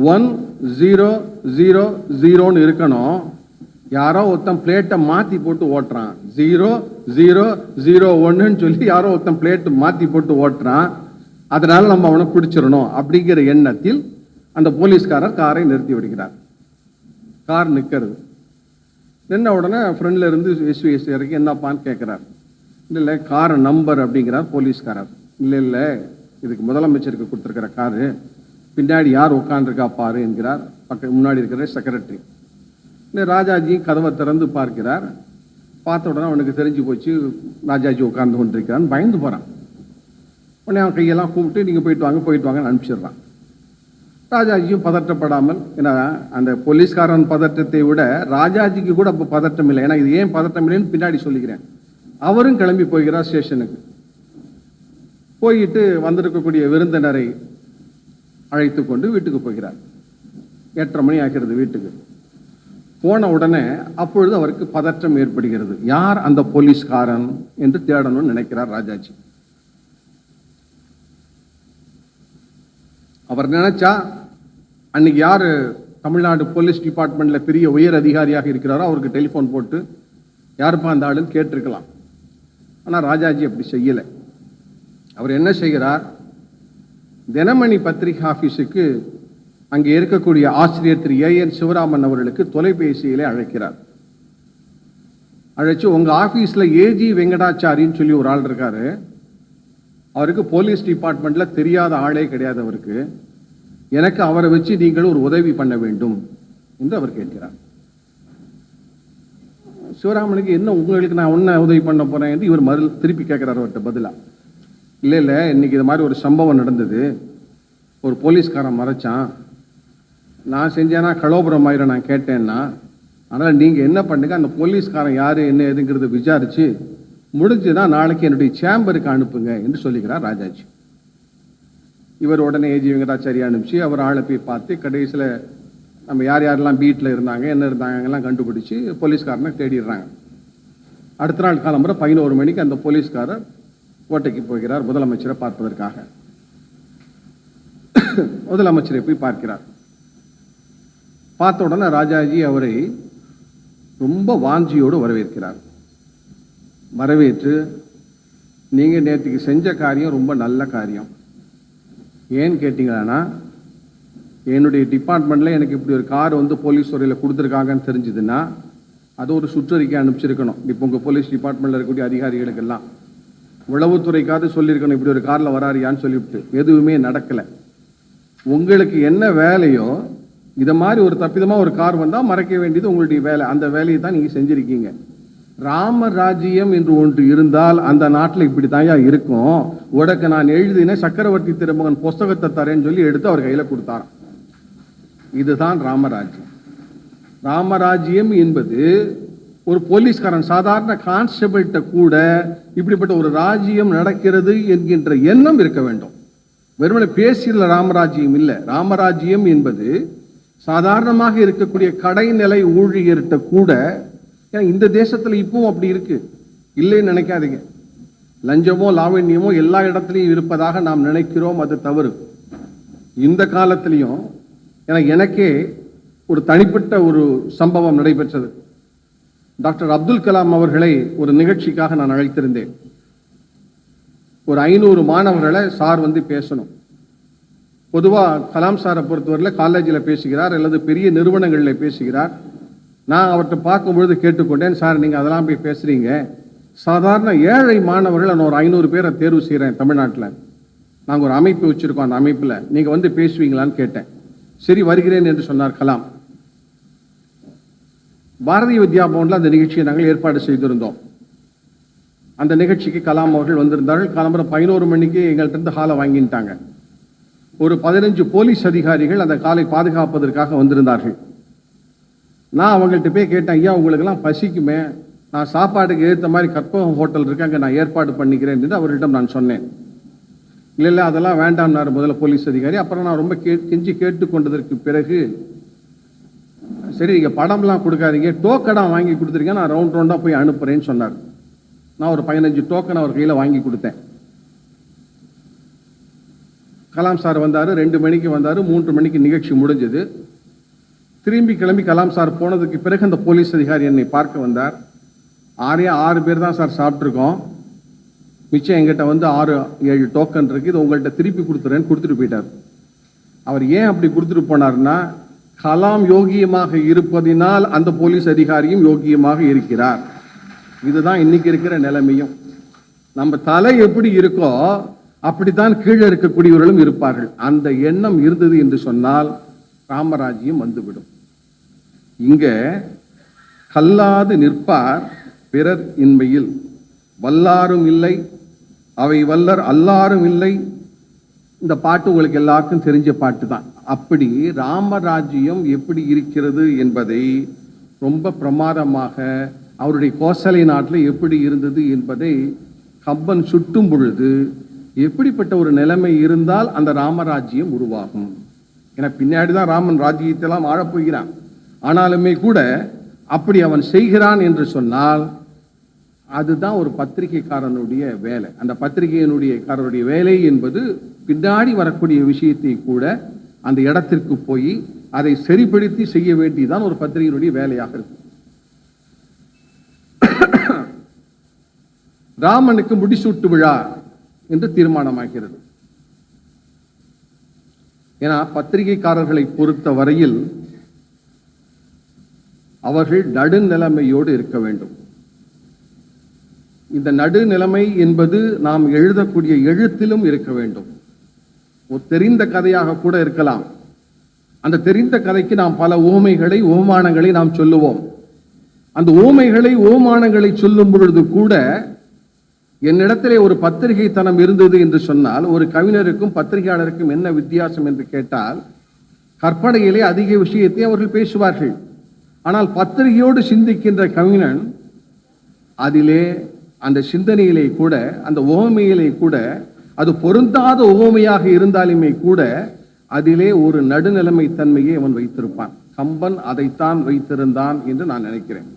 [SPEAKER 3] 1000 இருக்கணும். யாரோ ஒருத்தன் பிளேட்டை மாத்தி போட்டு ஓட்டுறான். 0001 சொல்லி யாரோ ஒருத்தன் பிளேட் மாத்தி போட்டு ஓட்டுறான். அதனால நம்ம அவனை பிடிச்சிடணும் அப்படிங்கிற எண்ணத்தில் அந்த போலீஸ்காரர் காரை நிறுத்தி விடுகிறார். கார் நிற்கிறது. நின்ன உடனே ஃப்ரெண்ட்ல இருந்து SVS இறக்கி என்னப்பான்னு கேட்கிறார். இல்லை கார் நம்பர் அப்படிங்கிறார் போலீஸ்காரர். இல்லை இதுக்கு முதலமைச்சருக்கு கொடுத்துருக்கிற காரு, பின்னாடி யார் உட்காந்துருக்கா பாரு என்கிறார் முன்னாடி இருக்கிற செக்ரட்டரி. ராஜாஜி கதவை திறந்து பார்க்கிறார். பார்த்த உடனே அவனுக்கு தெரிஞ்சு போச்சு ராஜாஜி உட்கார்ந்து கொண்டிருக்கிறான்னு பயந்து போறான். உடனே அவன் கையெல்லாம் கூப்பிட்டு நீங்கள் போயிட்டு வாங்கன்னு அனுப்பிச்சிடுறான். ராஜாஜியும் பதட்டப்படாமல், ஏன்னா அந்த போலீஸ்காரன் பதட்டத்தை விட ராஜாஜிக்கு கூட அப்போ பதட்டம் இல்லை. ஏன்னா இது ஏன் பதட்டம் இல்லைன்னு பின்னாடி சொல்லிக்கிறேன். அவரும் கிளம்பி போகிறார் ஸ்டேஷனுக்கு. போயிட்டு வந்திருக்கக்கூடிய விருந்தினரை அழைத்து கொண்டு வீட்டுக்கு போகிறார். 8:30 மணி ஆகிறது வீட்டுக்கு. போன உடனே அப்பொழுது அவருக்கு பதற்றம் ஏற்படுகிறது. யார் அந்த போலீஸ்காரன் என்று தேடணும்னு நினைக்கிறார் ராஜாஜி. அவர் நினைச்சா அன்னைக்கு யாரு தமிழ்நாடு போலீஸ் டிபார்ட்மெண்ட்ல பெரிய உயர் அதிகாரியாக இருக்கிறாரோ அவருக்கு டெலிபோன் போட்டு யாருப்பா அந்த ஆளுன்னு கேட்டிருக்கலாம். ஆனா ராஜாஜி அப்படி செய்யலை. அவர் என்ன செய்கிறார், தினமணி பத்திரிகை ஆபீஸுக்கு அங்கே இருக்கக்கூடிய ஆசிரியர் திரு AN சிவராமன் அவர்களுக்கு தொலைபேசியிலே அழைக்கிறார். அழைச்சு, உங்க ஆபீஸ்ல AG வெங்கடாச்சாரின்னு சொல்லி ஒரு ஆள் இருக்காரு, அவருக்கு போலீஸ் டிபார்ட்மெண்ட்ல தெரியாத ஆளே கிடையாது அவருக்கு, எனக்கு அவரை வச்சு நீங்கள் ஒரு உதவி பண்ண வேண்டும் என்று அவர் கேட்கிறார். சிவராமனுக்கு என்ன உங்களுக்கு நான் ஒன்ன உதவி பண்ண போறேன் என்று இவர் திருப்பி கேட்கிறார் அவர்கிட்ட பதிலா. இல்லை இன்னைக்கு இது மாதிரி ஒரு சம்பவம் நடந்தது, ஒரு போலீஸ்காரன் மறைச்சான், நான் செஞ்சேன்னா கலோபுரம் ஆயிரம் நான் கேட்டேன்னா, அதனால் நீங்கள் என்ன பண்ணுங்க, அந்த போலீஸ்காரன் யார் என்ன ஏதுங்கிறத விசாரிச்சு முடிஞ்சுதான் நாளைக்கு என்னுடைய சேம்பருக்கு அனுப்புங்க என்று சொல்லிக்கிறார் ராஜாஜி. இவர் உடனே AG வெங்கடாச்சாரி அனுப்பிச்சு அவர் ஆளை போய் பார்த்து கடைசியில் நம்ம யார் யாரெல்லாம் பீட்டில் இருந்தாங்க என்ன இருந்தாங்கலாம் கண்டுபிடிச்சு போலீஸ்காரனை தேடிடுறாங்க. அடுத்த நாள் காலம்புற 11 மணிக்கு அந்த போலீஸ்காரர் கோட்டைக்கு போகிறார் முதலமைச்சரை பார்ப்பதற்காக. முதலமைச்சரை போய் பார்க்கிறார். பார்த்த உடனே ராஜாஜி அவரை ரொம்ப வாஞ்சியோடு வரவேற்கிறார். வரவேற்று, நீங்க நேற்றுக்கு செஞ்ச காரியம் ரொம்ப நல்ல காரியம். ஏன்னு கேட்டீங்கன்னா, என்னுடைய டிபார்ட்மெண்ட்ல எனக்கு இப்படி ஒரு கார் வந்து போலீஸ் துறையில் கொடுத்துருக்காங்கன்னு தெரிஞ்சதுன்னா அது ஒரு சுற்றறிக்கை அனுப்பிச்சிருக்கணும். இப்போ உங்கள் போலீஸ் டிபார்ட்மெண்ட்ல இருக்கக்கூடிய அதிகாரிகளுக்கெல்லாம் உளவுத்துறைக்காவது சொல்லியிருக்கணும், இப்படி ஒரு காரில் வராரியான்னு சொல்லிவிட்டு. எதுவுமே நடக்கலை. உங்களுக்கு என்ன வேலையோ இதை மாதிரி ஒரு தப்பிதமாக ஒரு கார் வந்தால் மறைக்க வேண்டியது உங்களுடைய வேலை. அந்த வேலையை தான் நீங்கள் செஞ்சிருக்கீங்க. ராமராஜ்யம் என்று ஒன்று இருந்தால் அந்த நாட்டில் இப்படி தாயா இருக்கும். உடக்க நான் எழுதின சக்கரவர்த்தி திருமகன் புஸ்தகத்தை தரேன்னு சொல்லி எடுத்து அவர் கையில் கொடுத்தாராம். இதுதான் ராமராஜ்யம். ராமராஜ்யம் என்பது ஒரு போலீஸ்காரன் சாதாரண கான்ஸ்டபிள்கிட்ட கூட இப்படிப்பட்ட ஒரு ராஜ்யம் நடக்கிறது என்கின்ற எண்ணம் இருக்க வேண்டும். வெறுமனே பேசியல ராமராஜ்யம் இல்லை. ராமராஜ்யம் என்பது சாதாரணமாக இருக்கக்கூடிய கடைநிலை ஊழியர்கிட்ட கூட, இந்த தேசத்துல இப்பவும் அப்படி இருக்கு, இல்லைன்னு நினைக்காதீங்க. லஞ்சமோ லாவண்யமோ எல்லா இடத்துலையும் இருப்பதாக நாம் நினைக்கிறோம், அது தவறு. இந்த காலத்திலையும் எனக்கே ஒரு தனிப்பட்ட ஒரு சம்பவம் நடைபெற்றது. டாக்டர் அப்துல் கலாம் அவர்களை ஒரு நிகழ்ச்சிக்காக நான் அழைத்திருந்தேன். ஒரு 500 மாணவர்களை சார் வந்து பேசணும். பொதுவாக கலாம் சாரை பொறுத்தவரையில் காலேஜில் பேசுகிறார் அல்லது பெரிய நிறுவனங்களில் பேசுகிறார். நான் அவர்கிட்ட பார்க்கும்பொழுது கேட்டுக்கொண்டேன், சார் நீங்கள் அதெல்லாம் போய் பேசுகிறீங்க, சாதாரண ஏழை மாணவர்கள் நான் ஒரு 500 பேரை தேர்வு செய்கிறேன் தமிழ்நாட்டில், நாங்கள் ஒரு அமைப்பு வச்சுருக்கோம், அந்த அமைப்பில் நீங்கள் வந்து பேசுவீங்களான்னு கேட்டேன். சரி வருகிறேன் என்று சொன்னார் கலாம். பாரதிய வித்யா பவனில் அந்த நிகழ்ச்சியை நாங்கள் ஏற்பாடு செய்திருந்தோம். அந்த நிகழ்ச்சிக்கு கலாம் அவர்கள் வந்திருந்தார்கள். காலம்பர 11 மணிக்கு எங்கள்கிட்ட ஹாலை வாங்கிட்டாங்க. ஒரு 15 போலீஸ் அதிகாரிகள் அந்த காலை பாதுகாப்பதற்காக வந்திருந்தார்கள். நான் அவங்கள்ட்ட போய் கேட்டேன், ஐயா உங்களுக்கெல்லாம் பசிக்குமே, நான் சாப்பாட்டுக்கு ஏற்ற மாதிரி கற்பகம் ஹோட்டல் இருக்கு, அங்கே நான் ஏற்பாடு பண்ணிக்கிறேன் என்று அவர்களிடம் நான் சொன்னேன். இல்லை அதெல்லாம் வேண்டாம்னாரு முதல்ல போலீஸ் அதிகாரி. அப்புறம் நான் ரொம்ப கெஞ்சி கேட்டுக்கொண்டதற்கு பிறகு, சரி நீங்கள் படம்லாம் கொடுக்காதீங்க, டோக்கனாக வாங்கி கொடுத்துருங்க, நான் ரவுண்ட் ரவுண்டாக போய் அனுப்புகிறேன்னு சொன்னார். நான் ஒரு 15 டோக்கன் அவர் கையில் வாங்கி கொடுத்தேன். கலாம் சார் வந்தார், 2 மணிக்கு வந்தார், 3 மணிக்கு நிகழ்ச்சி முடிஞ்சது. திரும்பி கிளம்பி கலாம் சார் போனதுக்கு பிறகு அந்த போலீஸ் அதிகாரி என்னை பார்க்க வந்தார். 6 பேர் தான் சார் சாப்பிட்ருக்கோம், மிச்சம் எங்கிட்ட வந்து 6-7 டோக்கன் இருக்கு, இது உங்கள்கிட்ட திருப்பி கொடுத்துறேன்னு கொடுத்துட்டு போயிட்டார். அவர் ஏன் அப்படி கொடுத்துட்டு போனார்னா, கலாம் யோகியமாக இருப்பதினால் அந்த போலீஸ் அதிகாரியும் யோகியமாக இருக்கிறார். இதுதான் இன்னைக்கு இருக்கிற நிலைமையும். நம்ம தலை எப்படி இருக்கோ அப்படித்தான் கீழே இருக்கக்கூடியவர்களும் இருப்பார்கள். அந்த எண்ணம் இருந்தது என்று சொன்னால் ராமராஜ்யம் வந்துவிடும். இங்க கல்லாது நிற்பார் பிறர் இன்மையில், வல்லாரும் இல்லை அவை வல்லர் அல்லாரும் இல்லை. இந்த பாட்டு உங்களுக்கு எல்லாருக்கும் தெரிஞ்ச பாட்டு தான். அப்படி ராமராஜ்யம் எப்படி இருக்கிறது என்பதை ரொம்ப பிரமாதமாக அவருடைய கோசலை நாட்டில் எப்படி இருந்தது என்பதை கம்பன் சுட்டும் பொழுது எப்படிப்பட்ட ஒரு நிலைமை இருந்தால் அந்த ராமராஜ்யம் உருவாகும். ஏன்னா பின்னாடி தான் ராமன் ராஜ்யத்தெல்லாம் ஆழப்போகிறான். ஆனாலுமே கூட அப்படி அவன் செய்கிறான் என்று சொன்னால் அதுதான் ஒரு பத்திரிகைக்காரனுடைய வேலை. அந்த பத்திரிகையினுடைய வேலை என்பது பின்னாடி வரக்கூடிய விஷயத்தை கூட அந்த இடத்திற்கு போய் அதை சரிப்படுத்தி செய்ய வேண்டியதான் ஒரு பத்திரிகையினுடைய வேலையாக இருக்கும். ராமனுக்கு முடிசூட்டு விழா என்று தீர்மானமாகிறது. ஏன்னா பத்திரிகைக்காரர்களை பொறுத்த வரையில் அவர்கள் நடுநிலைமையோடு இருக்க வேண்டும். இந்த நடுநிலைமை என்பது நாம் எழுதக்கூடிய எழுத்திலும் இருக்க வேண்டும். ஒரு தெரிந்த கதையாக கூட இருக்கலாம். அந்த தெரிந்த கதைக்கு நாம் பல உவமைகளை உவமானங்களை நாம் சொல்லுவோம். அந்த உவமைகளை உவமானங்களை சொல்லும் பொழுது கூட என்னிடத்திலே ஒரு பத்திரிகைத்தனம் இருந்தது என்று சொன்னால், ஒரு கவிஞருக்கும் பத்திரிகையாளருக்கும் என்ன வித்தியாசம் என்று கேட்டால், கற்பனையிலே அதிக விஷயத்தை அவர்கள் பேசுவார்கள். ஆனால் பத்திரிகையோடு சிந்திக்கின்ற கவிஞன் அதிலே அந்த சிந்தனையிலே கூட அந்த உவமையிலே கூட அது பொருந்தாத உவமையாக இருந்தாலுமே கூட அதிலே ஒரு நடுநிலைமை தன்மையை அவன் வைத்திருப்பான். கம்பன் அதைத்தான் வைத்திருந்தான் என்று நான் நினைக்கிறேன்.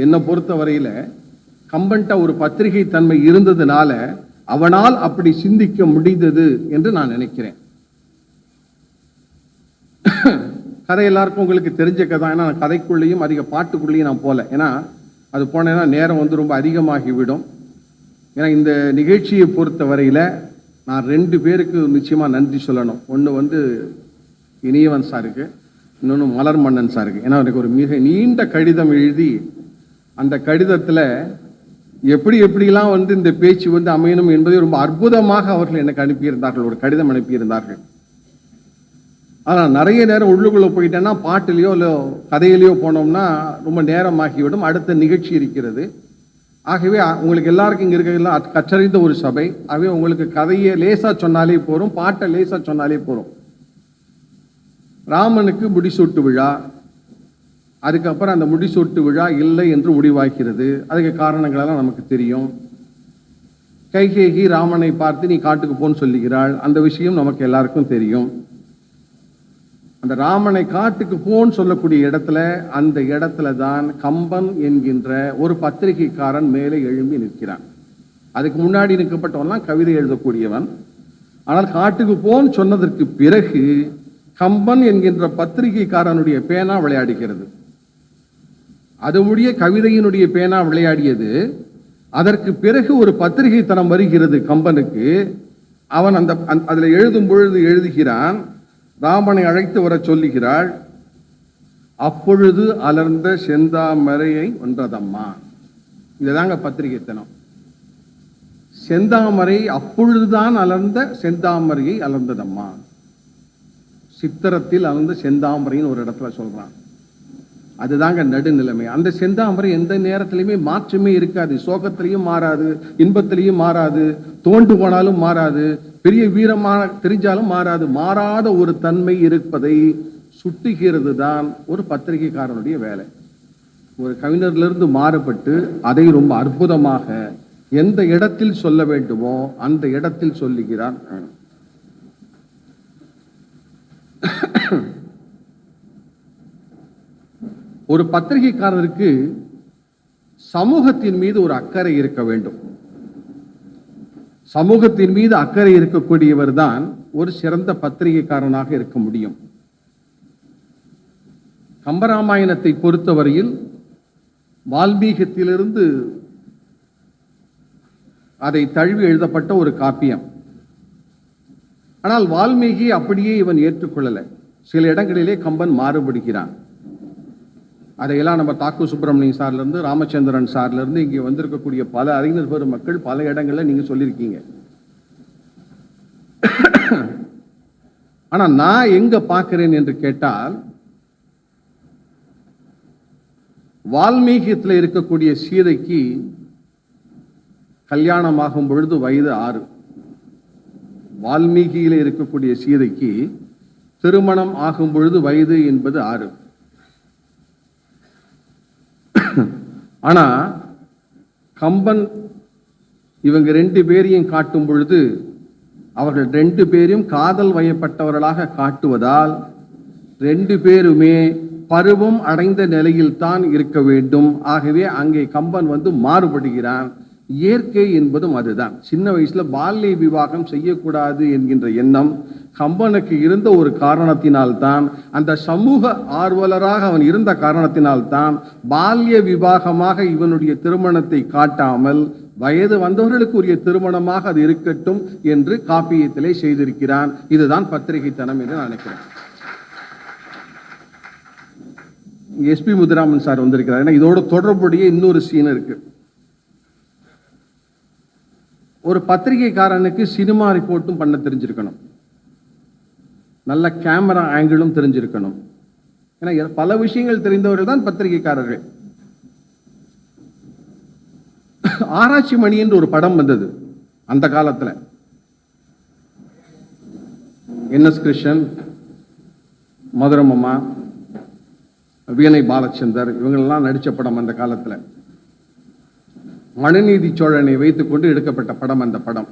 [SPEAKER 3] என்னை பொறுத்த வரையில கம்பன்ட்ட ஒரு பத்திரிகை தன்மை இருந்ததுனால அவனால் அப்படி சிந்திக்க முடிந்தது என்று நான் நினைக்கிறேன். கதை எல்லாருக்கும் உங்களுக்கு தெரிஞ்ச கதை. ஏன்னா கதைக்குள்ளேயும் அதிக பாட்டுக்குள்ளேயும் நான் போகல. ஏன்னா அது போனேன்னா நேரம் வந்து ரொம்ப அதிகமாகிவிடும். ஏன்னா இந்த நிகழ்ச்சியை பொறுத்த வரையில் நான் 2 பேருக்கு நிச்சயமாக நன்றி சொல்லணும். ஒன்று வந்து இனியவன் சாருக்கு, இன்னொன்று மலர் மன்னன் சாருக்கு. ஏன்னா எனக்கு ஒரு மிக நீண்ட கடிதம் எழுதி அந்த கடிதத்தில் எப்படிலாம் வந்து இந்த பேச்சு வந்து அமையணும் என்பதை ரொம்ப அற்புதமாக அவர்கள் எனக்கு அனுப்பியிருந்தார்கள், ஒரு கடிதம் அனுப்பியிருந்தார்கள். ஆனால் நிறைய நேரம் உள்ளுக்குள்ளே போயிட்டேன்னா பாட்டிலையோ இல்லை கதையிலையோ போனோம்னா ரொம்ப நேரமாகிவிடும். அடுத்த நிகழ்ச்சி இருக்கிறது. ஆகவே உங்களுக்கு எல்லாருக்கும் இங்கே இருக்கிறதெல்லாம் கற்றறிந்த ஒரு சபை. ஆகவே உங்களுக்கு கதையை லேசாக சொன்னாலே போகிறோம், பாட்டை லேசாக சொன்னாலே போகிறோம். ராமனுக்கு முடிசூட்டு விழா, அதுக்கப்புறம் அந்த முடிசூட்டு விழா இல்லை என்று முடிவாகிறது. அதுக்கு காரணங்களெல்லாம் நமக்கு தெரியும். கைகேயி ராமனை பார்த்து நீ காட்டுக்கு போன்னு சொல்லுகிறாள். அந்த விஷயம் நமக்கு எல்லாருக்கும் தெரியும். அந்த ராமனை காட்டுக்கு போன்னு சொல்லக்கூடிய இடத்துல, அந்த இடத்துல தான் கம்பன் என்கின்ற ஒரு பத்திரிகைக்காரன் மேலே எழும்பி நிற்கிறான். அதுக்கு முன்னாடி நிற்கப்பட்டவன்லாம் கவிதை எழுதக்கூடியவன். ஆனால் காட்டுக்கு போன்னு சொன்னதற்கு பிறகு கம்பன் என்கின்ற பத்திரிகைக்காரனுடைய பேனா விளையாடுகிறது. அது முடிய கவிதையினுடைய பேனா விளையாடியது. அதற்கு பிறகு ஒரு பத்திரிகைத்தனம் வருகிறது கம்பனுக்கு. அவன் அதில் எழுதும் பொழுது எழுதுகிறான், ராமனை அழைத்து வர சொல்லுகிறாள், அப்பொழுது அலர்ந்த செந்தாமரையை ஒன்றதம்மா. இதுதாங்க பத்திரிகைத்தனம். செந்தாமரை அப்பொழுதுதான் அலர்ந்த செந்தாமரையை அலர்ந்ததம்மா. சித்திரத்தில் அலர்ந்த செந்தாமரைன்னு ஒரு இடத்துல சொல்றான். அதுதாங்க நடுநிலைமை. அந்த செந்தாமரை எந்த நேரத்திலையுமே மாற்றமே இருக்காது. சோகத்திலையும் மாறாது, இன்பத்திலையும் மாறாது, தோண்டு போனாலும் மாறாது, பெரிய வீரமான தெரிஞ்சாலும் மாறாது. மாறாத ஒரு தன்மை இருப்பதை சுட்டுகிறது தான் ஒரு பத்திரிகைக்காரனுடைய வேலை. ஒரு கவிஞரிலிருந்து மாறுபட்டு அதை ரொம்ப அற்புதமாக எந்த இடத்தில் சொல்ல வேண்டுமோ அந்த இடத்தில் சொல்லுகிறான். ஒரு பத்திரிகைக்காரருக்கு சமூகத்தின் மீது ஒரு அக்கறை இருக்க வேண்டும். சமூகத்தின் மீது அக்கறை இருக்கக்கூடியவர் தான் ஒரு சிறந்த பத்திரிகைக்காரனாக இருக்க முடியும். கம்பராமாயணத்தை பொறுத்தவரையில் வால்மீகத்திலிருந்து அதை தழுவி எழுதப்பட்ட ஒரு காப்பியம். ஆனால் வால்மீகி அப்படியே இவன் ஏற்றுக்கொள்ளலை. சில இடங்களிலே கம்பன் மாறுபடுகிறான். அதையெல்லாம் நம்ம தாக்கு சுப்பிரமணியம் சார்லேருந்து, ராமச்சந்திரன் சார்லேருந்து இங்கே வந்திருக்கக்கூடிய பல அறிஞர் பெருமக்கள் பல இடங்களில் நீங்கள் சொல்லியிருக்கீங்க. ஆனால் நான் எங்கே பார்க்கிறேன் என்று கேட்டால், வால்மீகியத்தில் இருக்கக்கூடிய சீதைக்கு கல்யாணமாகும் பொழுது வயது 6. வால்மீகியில் இருக்கக்கூடிய சீதைக்கு திருமணம் ஆகும் பொழுது வயது என்பது 6. ஆனா கம்பன் இவங்க 2 பேரையும் காட்டும் பொழுது அவர்கள் 2 பேரையும் காதல் வயப்பட்டவர்களாக காட்டுவதால் 2 பேருமே பருவம் அடைந்த நிலையில் தான் இருக்க வேண்டும். ஆகவே அங்கே கம்பன் மாறுபடுகிறான். இயற்கை என்பதும் அதுதான். சின்ன வயசுல பால்ய விவாகம் செய்யக்கூடாது என்கின்ற எண்ணம் கம்பனுக்கு இருந்த ஒரு காரணத்தினால்தான், அந்த சமூக ஆர்வலராக அவன் இருந்த காரணத்தினால்தான் பால்ய விவாகமாக இவனுடைய திருமணத்தை காட்டாமல் வயது வந்தவர்களுக்கு உரிய திருமணமாக அது இருக்கட்டும் என்று காப்பியத்திலே செய்திருக்கிறான். இதுதான் பத்திரிகைத்தனம் என்று நான் நினைக்கிறேன். எஸ்பி முத்துராமன் சார் வந்திருக்கிறார். ஏன்னா இதோட தொடர்புடைய இன்னொரு சீன் இருக்கு. ஒரு பத்திரிகைக்காரனுக்கு சினிமா ரிப்போர்ட்டும் பண்ண தெரிஞ்சிருக்கணும், நல்ல கேமரா ஆங்கிளும் தெரிஞ்சிருக்கணும். ஏன்னா பல விஷயங்கள் தெரிந்தவர்கள் தான் பத்திரிகைக்காரர்கள். ஆராய்ச்சி மணி என்று ஒரு படம் வந்தது அந்த காலத்துல. என்எஸ் கிருஷ்ணன், மதுரமம்மா, வீணை பாலச்சந்தர் இவங்களெல்லாம் நடித்த படம் அந்த காலத்துல. மனுநீதி சோழனை வைத்துக் கொண்டு எடுக்கப்பட்ட படம் அந்த படம்.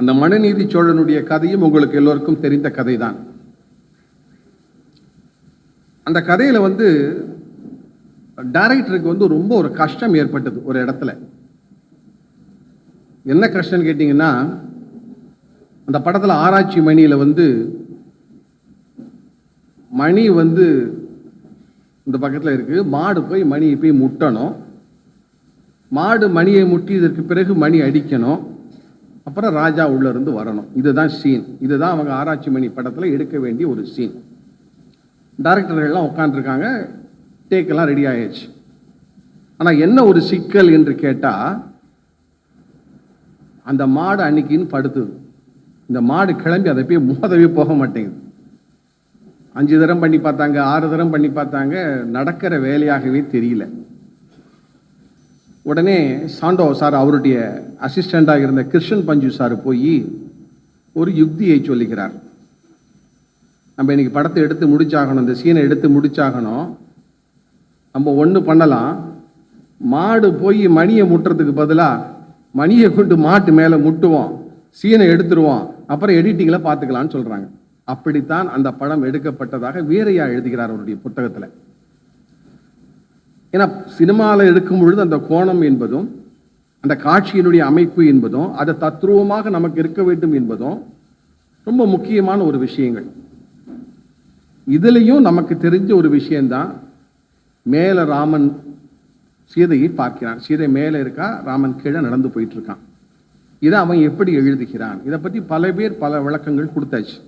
[SPEAKER 3] அந்த மனுநீதி சோழனுடைய கதையும் உங்களுக்கு எல்லோருக்கும் தெரிந்த கதை தான். அந்த கதையில டைரக்டருக்கு வந்து ரொம்ப ஒரு கஷ்டம் ஏற்பட்டது ஒரு இடத்துல. என்ன கஷ்டம் கேட்டீங்கன்னா, அந்த படத்துல ஆராய்ச்சி மணியில வந்து மணி வந்து இந்த பக்கத்துல இருக்கு, மாடு போய் மணியை போய் முட்டணும், மாடு மணியை முட்டியதற்கு பிறகு மணி அடிக்கணும், அப்புறம் ராஜா உள்ள இருந்து வரணும். இதுதான் சீன். இதுதான் அவங்க ஆராய்ச்சி மணி படத்துல எடுக்க வேண்டிய ஒரு சீன். டைரக்டர்கள்லாம் உட்காந்துருக்காங்க, டேக்கெல்லாம் ரெடி ஆயிடுச்சு. ஆனா என்ன ஒரு சிக்கல் என்று கேட்டா, அந்த மாடு அன்னைக்குன்னு படுத்துது. இந்த மாடு கிளம்பி அதை போய் மோதவே போக மாட்டேங்குது. 5 தரம் பண்ணி பார்த்தாங்க, 6 தரம் பண்ணி பார்த்தாங்க, நடக்கிற வேலையாகவே தெரியல. உடனே சாண்டோ சார், அவருடைய அசிஸ்டண்டாக இருந்த கிருஷ்ணன் பஞ்சு சார் போய் ஒரு யுக்தியை சொல்லுகிறார். நம்ம இன்னைக்கு படத்தை எடுத்து முடிச்சாகணும், இந்த சீனை எடுத்து முடிச்சாகணும். நம்ம ஒன்று பண்ணலாம், மாடு போய் மணியை முட்டுறதுக்கு பதிலாக மணியை கொண்டு மாட்டு மேலே முட்டுவோம், சீனை எடுத்துருவோம், அப்புறம் எடிட்டிங்கில் பார்த்துக்கலான்னு சொல்கிறாங்க. அப்படித்தான் அந்த படம் எடுக்கப்பட்டதாக வீரையா எழுதுகிறார் அவருடைய புத்தகத்தில். ஏன்னா சினிமாவில் எடுக்கும் பொழுது அந்த கோணம் என்பதும் அந்த காட்சியினுடைய அமைப்பு என்பதும் அது தத்ரூபமாக நமக்கு இருக்க வேண்டும் என்பதும் ரொம்ப முக்கியமான ஒரு விஷயங்கள். இதுலேயும் நமக்கு தெரிஞ்ச ஒரு விஷயம்தான், மேலே ராமன் சீதையை பார்க்கிறான், சீதை மேலே இருக்கா, ராமன் கீழே நடந்து போயிட்டு இருக்கான். இதை அவன் எப்படி எழுதுகிறான், இதை பற்றி பல பேர் பல விளக்கங்கள் கொடுத்தாச்சு.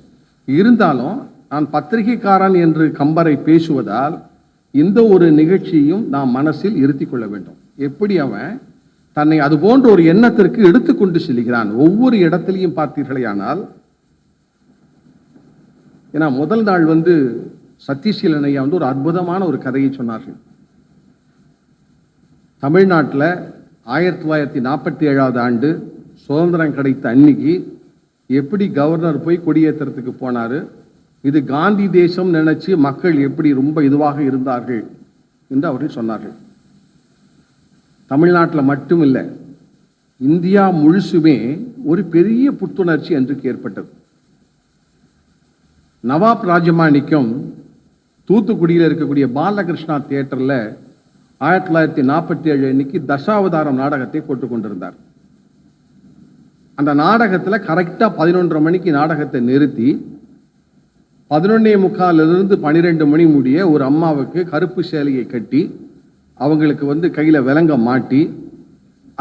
[SPEAKER 3] இருந்தாலும் நான் பத்திரிகைக்காரன் என்று கம்பரை பேசுவதால் இந்த ஒரு நிகழ்ச்சியும் நாம் மனசில் இருத்தி கொள்ள வேண்டும். எப்படி அவன் தன்னை அது போன்ற ஒரு எண்ணத்திற்கு எடுத்துக்கொண்டு செல்கிறான். ஒவ்வொரு இடத்திலையும் பார்த்தீர்களேயானால், ஏன்னா முதல் நாள் வந்து சத்யசீலன் ஐயா வந்து ஒரு அற்புதமான ஒரு கதையை சொன்னார்கள். தமிழ்நாட்டில் 1947 ஆண்டு சுதந்திரம் கிடைத்த அன்னைக்கு எப்படி கவர்னர் போய் கொடியேற்றுறதுக்கு போனார், இது காந்தி தேசம் நினைச்சு மக்கள் எப்படி ரொம்ப இதுவாக இருந்தார்கள் என்று அவர்கள் சொன்னார்கள். தமிழ்நாட்டில் மட்டும் இல்லை, இந்தியா முழுசுமே ஒரு பெரிய புத்துணர்ச்சி அன்றைக்கு ஏற்பட்டது. நவாப் ராஜமாணிக்கம் தூத்துக்குடியில் இருக்கக்கூடிய பாலகிருஷ்ணா தியேட்டரில் 1947 அன்னைக்கு தசாவதாரம் நாடகத்தை போட்டு கொண்டிருந்தார். அந்த நாடகத்தில் கரெக்டாக 11:30 மணிக்கு நாடகத்தை நிறுத்தி 11:45 12 மணி முடிய ஒரு அம்மாவுக்கு கருப்பு சேலையை கட்டி அவங்களுக்கு வந்து கையில் விலங்க மாட்டி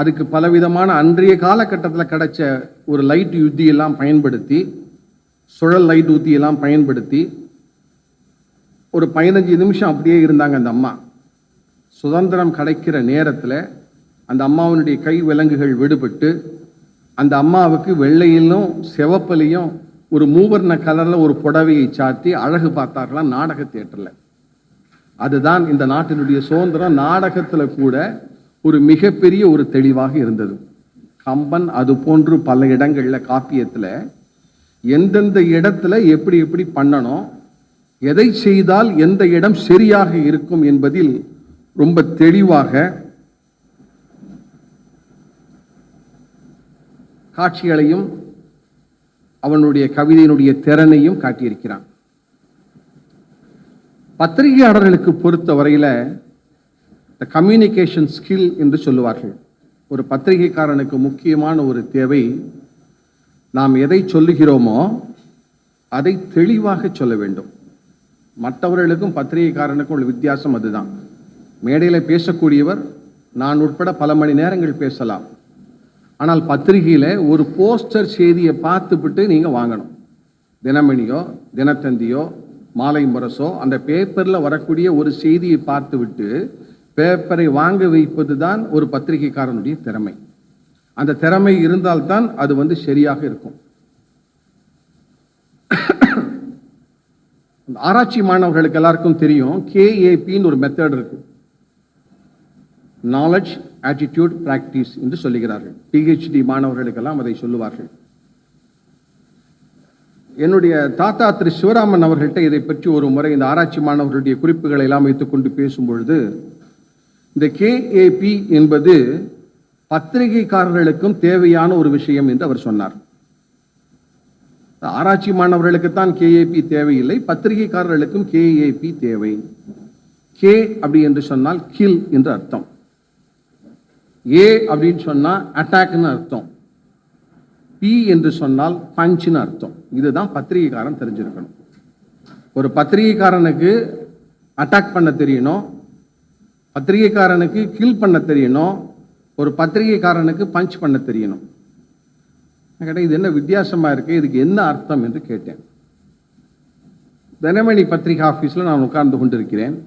[SPEAKER 3] அதுக்கு பலவிதமான அன்றைய காலகட்டத்தில் கிடைச்ச ஒரு லைட் யுத்தியெல்லாம் பயன்படுத்தி, சுழல் லைட் ஊத்தியெல்லாம் பயன்படுத்தி ஒரு 15 நிமிஷம் அப்படியே இருந்தாங்க அந்த அம்மா. சுதந்திரம் கிடைக்கிற நேரத்தில் அந்த அம்மாவனுடைய கை விலங்குகள் விடுபட்டு அந்த அம்மாவுக்கு வெள்ளையிலும் சிவப்பிலையும் ஒரு மூவர்ண கலரில் ஒரு புடவையை சாத்தி அழகு பார்த்தார்களாம் நாடக தியேட்டரில். அதுதான் இந்த நாட்டினுடைய சுதந்திரம். நாடகத்தில் கூட ஒரு மிகப்பெரிய ஒரு தெளிவாக இருந்தது. கம்பன் அது போன்று பல இடங்களில் காப்பியத்தில் எந்தெந்த இடத்துல எப்படி எப்படி பண்ணணும், எதை செய்தால் எந்த இடம் சரியாக இருக்கும் என்பதில் ரொம்ப தெளிவாக காட்சிகளையும் அவனுடைய கவிதையினுடைய திறனையும் காட்டியிருக்கிறான். பத்திரிகையாளர்களுக்கு பொறுத்த வரையில கம்யூனிகேஷன் ஸ்கில் என்று சொல்லுவார்கள். ஒரு பத்திரிகைக்காரனுக்கு முக்கியமான ஒரு தேவை, நாம் எதை சொல்லுகிறோமோ அதை தெளிவாக சொல்ல வேண்டும். மற்றவர்களுக்கும் பத்திரிகைக்காரனுக்கும் உள்ள வித்தியாசம் அதுதான். மேடையில் பேசக்கூடியவர் நான் உட்பட பல மணி நேரங்கள் பேசலாம். ஆனால் பத்திரிகையில் ஒரு போஸ்டர் செய்தியை பார்த்துவிட்டு நீங்கள் வாங்கணும். தினமணியோ தினத்தந்தியோ மாலை முரசோ அந்த பேப்பரில் வரக்கூடிய ஒரு செய்தியை பார்த்துவிட்டு பேப்பரை வாங்க வைப்பது தான் ஒரு பத்திரிகைக்காரனுடைய திறமை. அந்த திறமை இருந்தால்தான் அது வந்து சரியாக இருக்கும். ஆராய்ச்சி மாணவர்களுக்கு எல்லாருக்கும் தெரியும், KAPன்னு ஒரு மெத்தட் இருக்கு. நாலேஜ் ஆட்டிடியூட் பிராக்டிஸ் என்று சொல்லுகிறார்கள். PhD மாணவர்களுக்கெல்லாம் அதை சொல்லுவார்கள். என்னுடைய தாத்தா திரு சிவராமன் அவர்கள்ட்ட இதை பற்றி ஒரு முறை இந்த ஆராய்ச்சி மாணவர்களுடைய குறிப்புகளை எல்லாம் வைத்துக்கொண்டு பேசும்பொழுது, இந்த KAP என்பது பத்திரிகைக்காரர்களுக்கும் தேவையான ஒரு விஷயம் என்று அவர் சொன்னார். ஆராய்ச்சி மாணவர்களுக்குத்தான் KAP தேவையில்லை, பத்திரிகைக்காரர்களுக்கும் KAP தேவை. கே அப்படி என்று சொன்னால் கில் என்று அர்த்தம். ஏ அப்படின்னு சொன்னா அட்டாக்னு அர்த்தம். பி என்று சொன்னால் பஞ்சுன்னு அர்த்தம். இதுதான் பத்திரிகைக்காரன் தெரிஞ்சிருக்கணும். ஒரு பத்திரிகைக்காரனுக்கு அட்டாக் பண்ண தெரியணும், பத்திரிகைக்காரனுக்கு கில் பண்ண தெரியணும், ஒரு பத்திரிகைக்காரனுக்கு பஞ்ச் பண்ண தெரியணும். நான் கேட்டேன், இது என்ன வித்தியாசமா இருக்கு, இதுக்கு என்ன அர்த்தம் என்று கேட்டேன். தினமணி பத்திரிகை ஆஃபீஸில் நான் உட்கார்ந்து கொண்டிருக்கிறேன்.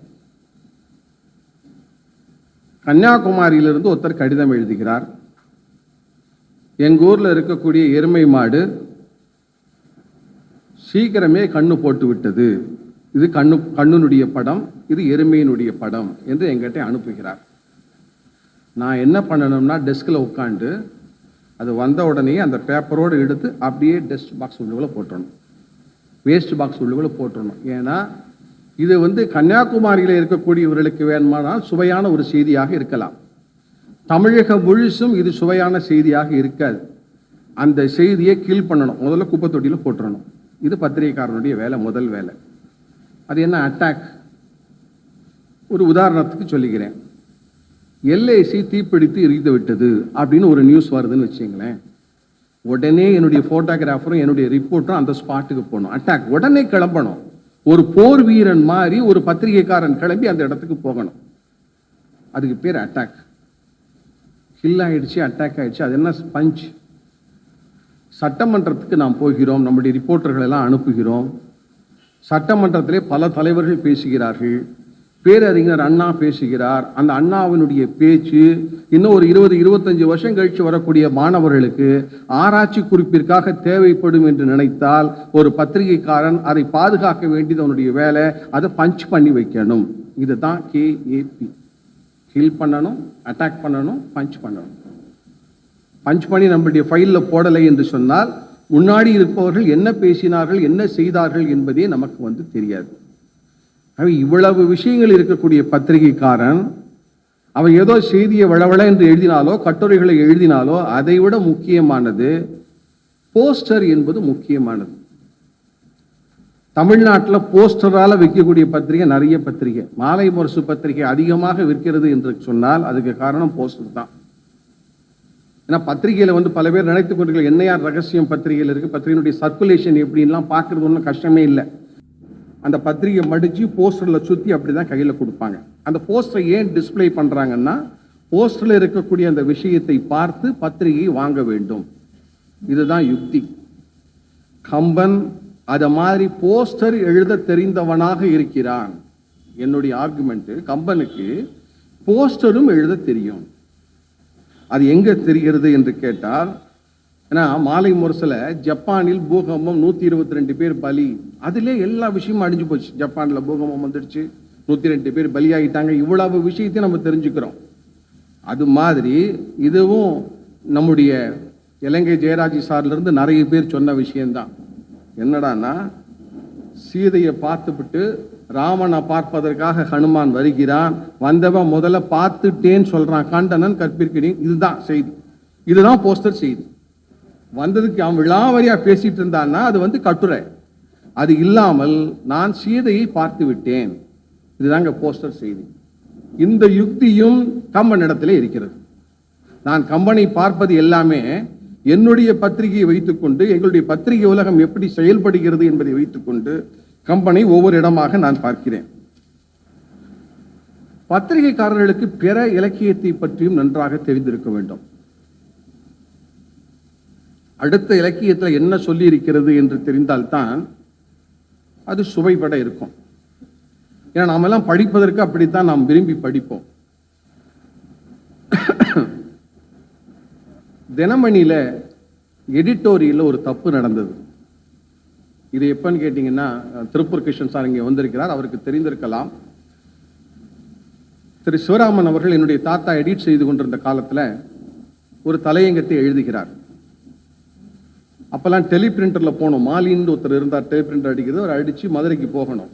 [SPEAKER 3] கன்னியாகுமரியிலிருந்து ஒருத்தர் கடிதம் எழுதுகிறார். எங்கள் ஊரில் இருக்கக்கூடிய எருமை மாடு சீக்கிரமே கண்ணு போட்டு விட்டது, இது கண்ணுனுடைய படம், இது எருமையினுடைய படம் என்று எங்கிட்ட அனுப்புகிறார். நான் என்ன பண்ணணும்னா டெஸ்கில் உட்காந்து அது வந்த உடனே அந்த பேப்பரோடு எடுத்து அப்படியே டஸ்ட் பாக்ஸ் உள்ளுக்குள்ள போட்டுடணும், வேஸ்ட் பாக்ஸ் உள்ளுக்குள்ள போட்டுடணும். ஏன்னா இது கன்னியாகுமரியில் இருக்கக்கூடியவர்களுக்கு வேணுமானால் சுவையான ஒரு செய்தியாக இருக்கலாம், தமிழகம் முழுசும் இது சுவையான செய்தியாக இருக்காது. அந்த செய்தியை கில் பண்ணணும், முதல்ல குப்பை தொட்டியில் போட்டுடணும். இது பத்திரிகைக்காரனுடைய வேலை, முதல் வேலை. அது என்ன அட்டாக்? ஒரு உதாரணத்துக்கு சொல்லுகிறேன். எல்ஐசி தீப்பிடித்து எரிந்து விட்டது அப்படின்னு ஒரு நியூஸ் வருதுன்னு வச்சுங்களேன், உடனே என்னுடைய போட்டோகிராஃபரும் என்னுடைய ரிப்போர்ட்டரும் அந்த ஸ்பாட்டுக்கு போகணும். அட்டாக் உடனே கிளம்பணும். ஒரு போர் வீரன் மாதிரி ஒரு பத்திரிகைக்காரன் கிளம்பி அந்த இடத்துக்கு போகணும். அதுக்கு பேர் அட்டாக். கில் ஆயிடுச்சு, அட்டாக் ஆயிடுச்சு, அது என்ன பஞ்ச். சட்டமன்றத்துக்கு நாம் போகிறோம், நம்முடைய ரிப்போர்ட்டர்கள் எல்லாம் அனுப்புகிறோம். சட்டமன்றத்திலே பல தலைவர்கள் பேசுகிறார்கள், பேரறிஞர் அண்ணா பேசுகிறார். அந்த அண்ணாவினுடைய பேச்சு இன்னும் ஒரு 20-25 வருஷம் கழிச்சு வரக்கூடிய மாணவர்களுக்கு ஆராய்ச்சி குறிப்பிற்காக தேவைப்படும் என்று நினைத்தால் ஒரு பத்திரிகைக்காரன் அதை பாதுகாக்க வேண்டியது அவனுடைய வேலை, அதை பஞ்ச் பண்ணி வைக்கணும். இதுதான் KAP. கில் பண்ணணும், அட்டாக் பண்ணணும், பஞ்ச் பண்ணணும். பஞ்ச் பண்ணி நம்முடைய ஃபைலில் போடலை என்று சொன்னால் முன்னாடி இருப்பவர்கள் என்ன பேசினார்கள், என்ன செய்தார்கள் என்பதே நமக்கு தெரியாது. இவ்வளவு விஷயங்கள் இருக்கக்கூடிய பத்திரிகைக்காரன் அவன் ஏதோ செய்தியை வளவள என்று எழுதினாலோ கட்டுரைகளை எழுதினாலோ அதை விட முக்கியமானது போஸ்டர் என்பது முக்கியமானது. தமிழ்நாட்டில் போஸ்டரால் விற்கக்கூடிய பத்திரிகை நிறைய பத்திரிகை. மாலை முரசு பத்திரிகை அதிகமாக விற்கிறது என்று சொன்னால் அதுக்கு காரணம் போஸ்டர் தான். ஏன்னா பத்திரிகையில் பல பேர் நினைத்துக் கொண்டிருக்கிற என்ஐஆர் ரகசியம் பத்திரிகையில் இருக்கு, பத்திரிகையினுடைய சர்க்குலேஷன் எப்படின்லாம் பார்க்கறது ஒன்றும் கஷ்டமே இல்லை. அந்த பத்திரிகை மடிச்சு போஸ்டரில் சுற்றி அப்படி தான் கையில் கொடுப்பாங்க. அந்த போஸ்டரை ஏன் டிஸ்பிளே பண்ணுறாங்கன்னா போஸ்டரில் இருக்கக்கூடிய அந்த விஷயத்தை பார்த்து பத்திரிகை வாங்க வேண்டும். இதுதான் யுக்தி. கம்பன் அதை மாதிரி போஸ்டர் எழுத தெரிந்தவனாக இருக்கிறான். என்னுடைய ஆர்குமெண்ட், கம்பனுக்கு போஸ்டரும் எழுத தெரியும். அது எங்க தெரிகிறது என்று கேட்டால், ஏன்னா மாலை முரசில் ஜப்பானில் பூகம்பம் 122 பேர் பலி, அதிலே எல்லா விஷயமும் அடிஞ்சு போச்சு. ஜப்பானில் பூகம்பம் வந்துடுச்சு, 102 பேர் பலியாகிட்டாங்க, இவ்வளவு விஷயத்தையும் நம்ம தெரிஞ்சுக்கிறோம். அது மாதிரி இதுவும் நம்முடைய இலங்கை ஜெயராஜி சார்லேருந்து நிறைய பேர் சொன்ன விஷயம்தான். என்னடான்னா, சீதையை பார்த்துவிட்டு ராமனை பார்ப்பதற்காக ஹனுமான் வருகிறான், வந்தவன் முதல்ல பார்த்துட்டேன்னு சொல்றான், கண்டனன் கற்பிற்கிறேன். இதுதான் செய்தி, இதுதான் போஸ்டர் செய்தி. வந்ததுக்கு அவன் விழாவரியா பேசிட்டு இருந்தான்னா அது கட்டுரை. அது இல்லாமல் நான் சீதையை பார்த்து விட்டேன், இதுதாங்க போஸ்டர் செய்தி. இந்த யுக்தியும் கம்பன் இடத்துல இருக்கிறது. நான் கம்பனை பார்ப்பது எல்லாமே என்னுடைய பத்திரிகையை வைத்துக்கொண்டு, எங்களுடைய பத்திரிகை உலகம் எப்படி செயல்படுகிறது என்பதை வைத்துக்கொண்டு கம்பனை ஒவ்வொரு இடமாக நான் பார்க்கிறேன். பத்திரிகைக்காரர்களுக்கு பிற இலக்கியத்தை பற்றியும் நன்றாக தெரிந்திருக்க வேண்டும். அடுத்த இலக்கியத்தில் என்ன சொல்லி இருக்கிறது என்று தெரிந்தால்தான் அது சுவைபட இருக்கும். ஏன்னா நாம எல்லாம் படிப்பதற்கு அப்படித்தான் நாம் விரும்பி படிப்போம். தினமணியில எடிட்டோரியல்ல ஒரு தப்பு நடந்தது. இது எப்பன்னு கேட்டீங்கன்னா, திருப்பூர் கிருஷ்ணன் சார் இங்கே வந்திருக்கிறார், அவருக்கு தெரிந்திருக்கலாம். திரு சிவராமன் அவர்கள் என்னுடைய தாத்தா எடிட் செய்து கொண்டிருந்த காலத்தில் ஒரு தலையங்கத்தை எழுதுகிறார். அப்பெல்லாம் டெலிபிரிண்டரில் போகணும், மாலின்னு ஒருத்தர் இருந்தார், டெலிபிரிண்டர் அடிக்கிறது, அவர் அடித்து மதுரைக்கு போகணும்.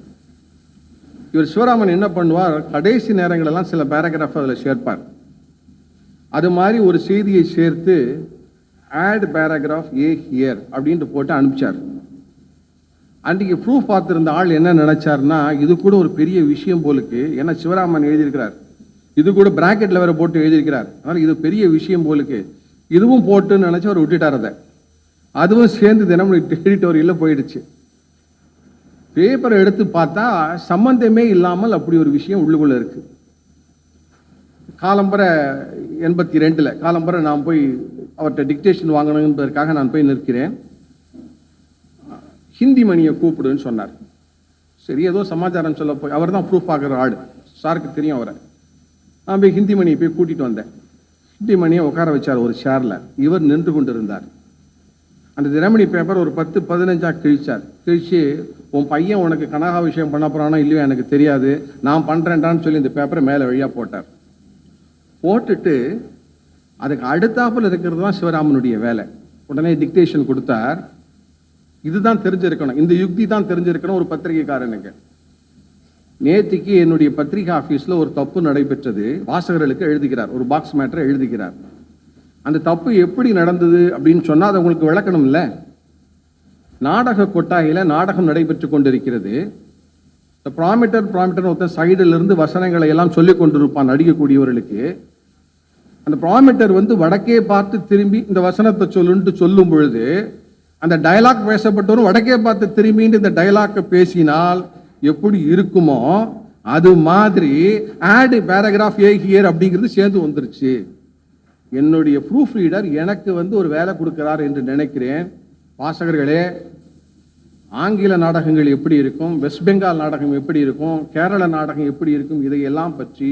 [SPEAKER 3] இவர் சிவராமன் என்ன பண்ணுவார், கடைசி நேரங்களெல்லாம் சில பேராகிராஃப் அதில் சேர்ப்பார். அது மாதிரி ஒரு செய்தியை சேர்த்து ஆட் பேராகிராஃப் ஏ ஹியர் அப்படின்ட்டு போட்டு அனுப்பிச்சார். அன்றைக்கு ப்ரூஃப் பார்த்துருந்த ஆள் என்ன நினைச்சாருன்னா, இது கூட ஒரு பெரிய விஷயம் போலுக்கு, ஏன்னா சிவராமன் எழுதியிருக்கிறார், இது கூட பிராக்கெட்ல வேற போட்டு எழுதியிருக்கிறார், அதனால இது பெரிய விஷயம் போலுக்கு, இதுவும் போட்டுன்னு நினைச்சு அவர் விட்டுட்டார். அதை அதுவும் சேர்ந்து தினம் எடிட்டோரியல்ல போயிடுச்சு. பேப்பரை எடுத்து பார்த்தா சம்பந்தமே இல்லாமல் அப்படி ஒரு விஷயம் உள்ளுக்குள்ள இருக்கு. காலம்பரை 82 காலம்பரை நான் போய் அவர்கிட்ட டிக்டேஷன் வாங்கணுன்றதுக்காக நான் போய் நிற்கிறேன். ஹிந்தி மணியை கூப்பிடுன்னு சொன்னார். சரி, ஏதோ சமாச்சாரம் சொல்ல போய், அவர் தான் ப்ரூஃப் பார்க்குற ஆள், சாருக்கு தெரியும் அவரை. நான் போய் ஹிந்தி மணியை போய் கூட்டிட்டு வந்தேன். ஹிந்தி மணியை உட்கார வச்சார் ஒரு சேர்ல. இவர் நின்று கொண்டு இருந்தார். அந்த தினமணி பேப்பர் ஒரு 10-15 கிழிச்சார். கிழிச்சு, உன் பையன் உனக்கு கனகா விஷயம் பண்ண போறானோ இல்லையோ எனக்கு தெரியாது, நான் பண்றேன்டான்னு சொல்லி இந்த பேப்பரை மேலே வழியா போட்டார். போட்டுட்டு அதுக்கு அடுத்தாப்புல இருக்கிறது தான் சிவராமனுடைய வேலை. உடனே டிக்டேஷன் கொடுத்தார். இதுதான் தெரிஞ்சிருக்கணும், இந்த யுக்தி தான் தெரிஞ்சிருக்கணும் ஒரு பத்திரிகைக்காரனுக்கு. நேத்திக்கு என்னுடைய பத்திரிகை ஆபீஸ்ல ஒரு தப்பு நடைபெற்றது. வாசகர்களுக்கு எழுதுகிறார், ஒரு பாக்ஸ் மேட்டரை எழுதுகிறார். அந்த தப்பு எப்படி நடந்தது அப்படின்னு சொன்னா அதை உங்களுக்கு விளக்கணும் இல்ல. நாடக கொட்டாயில நாடகம் நடைபெற்று கொண்டிருக்கிறது. ப்ராமிட்டர் ஒருத்தன் சைடுல இருந்து வசனங்களை எல்லாம் சொல்லிக் கொண்டிருப்பான் நடிக்கக்கூடியவர்களுக்கு. அந்த ப்ராமிட்டர் வடக்கே பார்த்து திரும்பி இந்த வசனத்தை சொல்லுன்னு சொல்லும் பொழுது, அந்த டயலாக் பேசப்பட்டவரும் வடக்கே பார்த்து திரும்பின்னு இந்த டயலாக்கை பேசினால் எப்படி இருக்குமோ அது மாதிரி ஆட் பேராகிராஃப் ஏ ஹியர் அப்படிங்கிறது சேர்ந்து வந்துருச்சு. என்னுடைய ப்ரூஃப் ரீடர் எனக்கு ஒரு வேலை கொடுக்கிறார் என்று நினைக்கிறேன். வாசகர்களே, ஆங்கில நாடகங்கள் எப்படி இருக்கும், வெஸ்ட் பெங்கால் நாடகம் எப்படி இருக்கும், கேரள நாடகம் எப்படி இருக்கும், இதையெல்லாம் பற்றி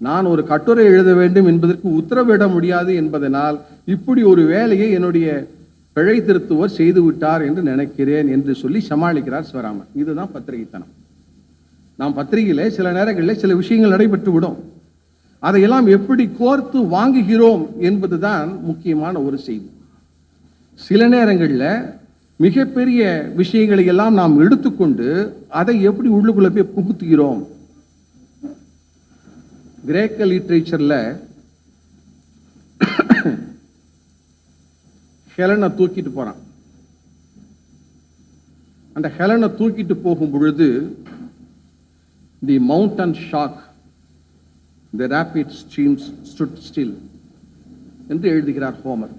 [SPEAKER 3] நான் ஒரு கட்டுரை எழுத வேண்டும் என்பதற்கு உத்தரவிட முடியாது என்பதனால் இப்படி ஒரு வேலையை என்னுடைய பிழை திருத்துவர் செய்து விட்டார் என்று நினைக்கிறேன் என்று சொல்லி சமாளிக்கிறார் சிவராமன். இதுதான் பத்திரிகைத்தனம். நாம் பத்திரிகையில சில நேரங்களில் சில விஷயங்கள் நடைபெற்று விடும். அதையெல்லாம் எப்படி கோர்த்து வாங்குகிறோம் என்பதுதான் முக்கியமான ஒரு செய்தி. சில நேரங்களில் மிகப்பெரிய விஷயங்களை எல்லாம் நாம் எடுத்துக்கொண்டு அதை எப்படி உள்ளுக்குள்ள போய் புகுத்துகிறோம். கிரேக்க லிட்ரேச்சர்ல ஹெலனை தூக்கிட்டு போறான். அந்த ஹெலனை தூக்கிட்டு போகும் பொழுது the mountain shook, the rapid streams stood still என்று எழுதுகிறார் ஹோமர்.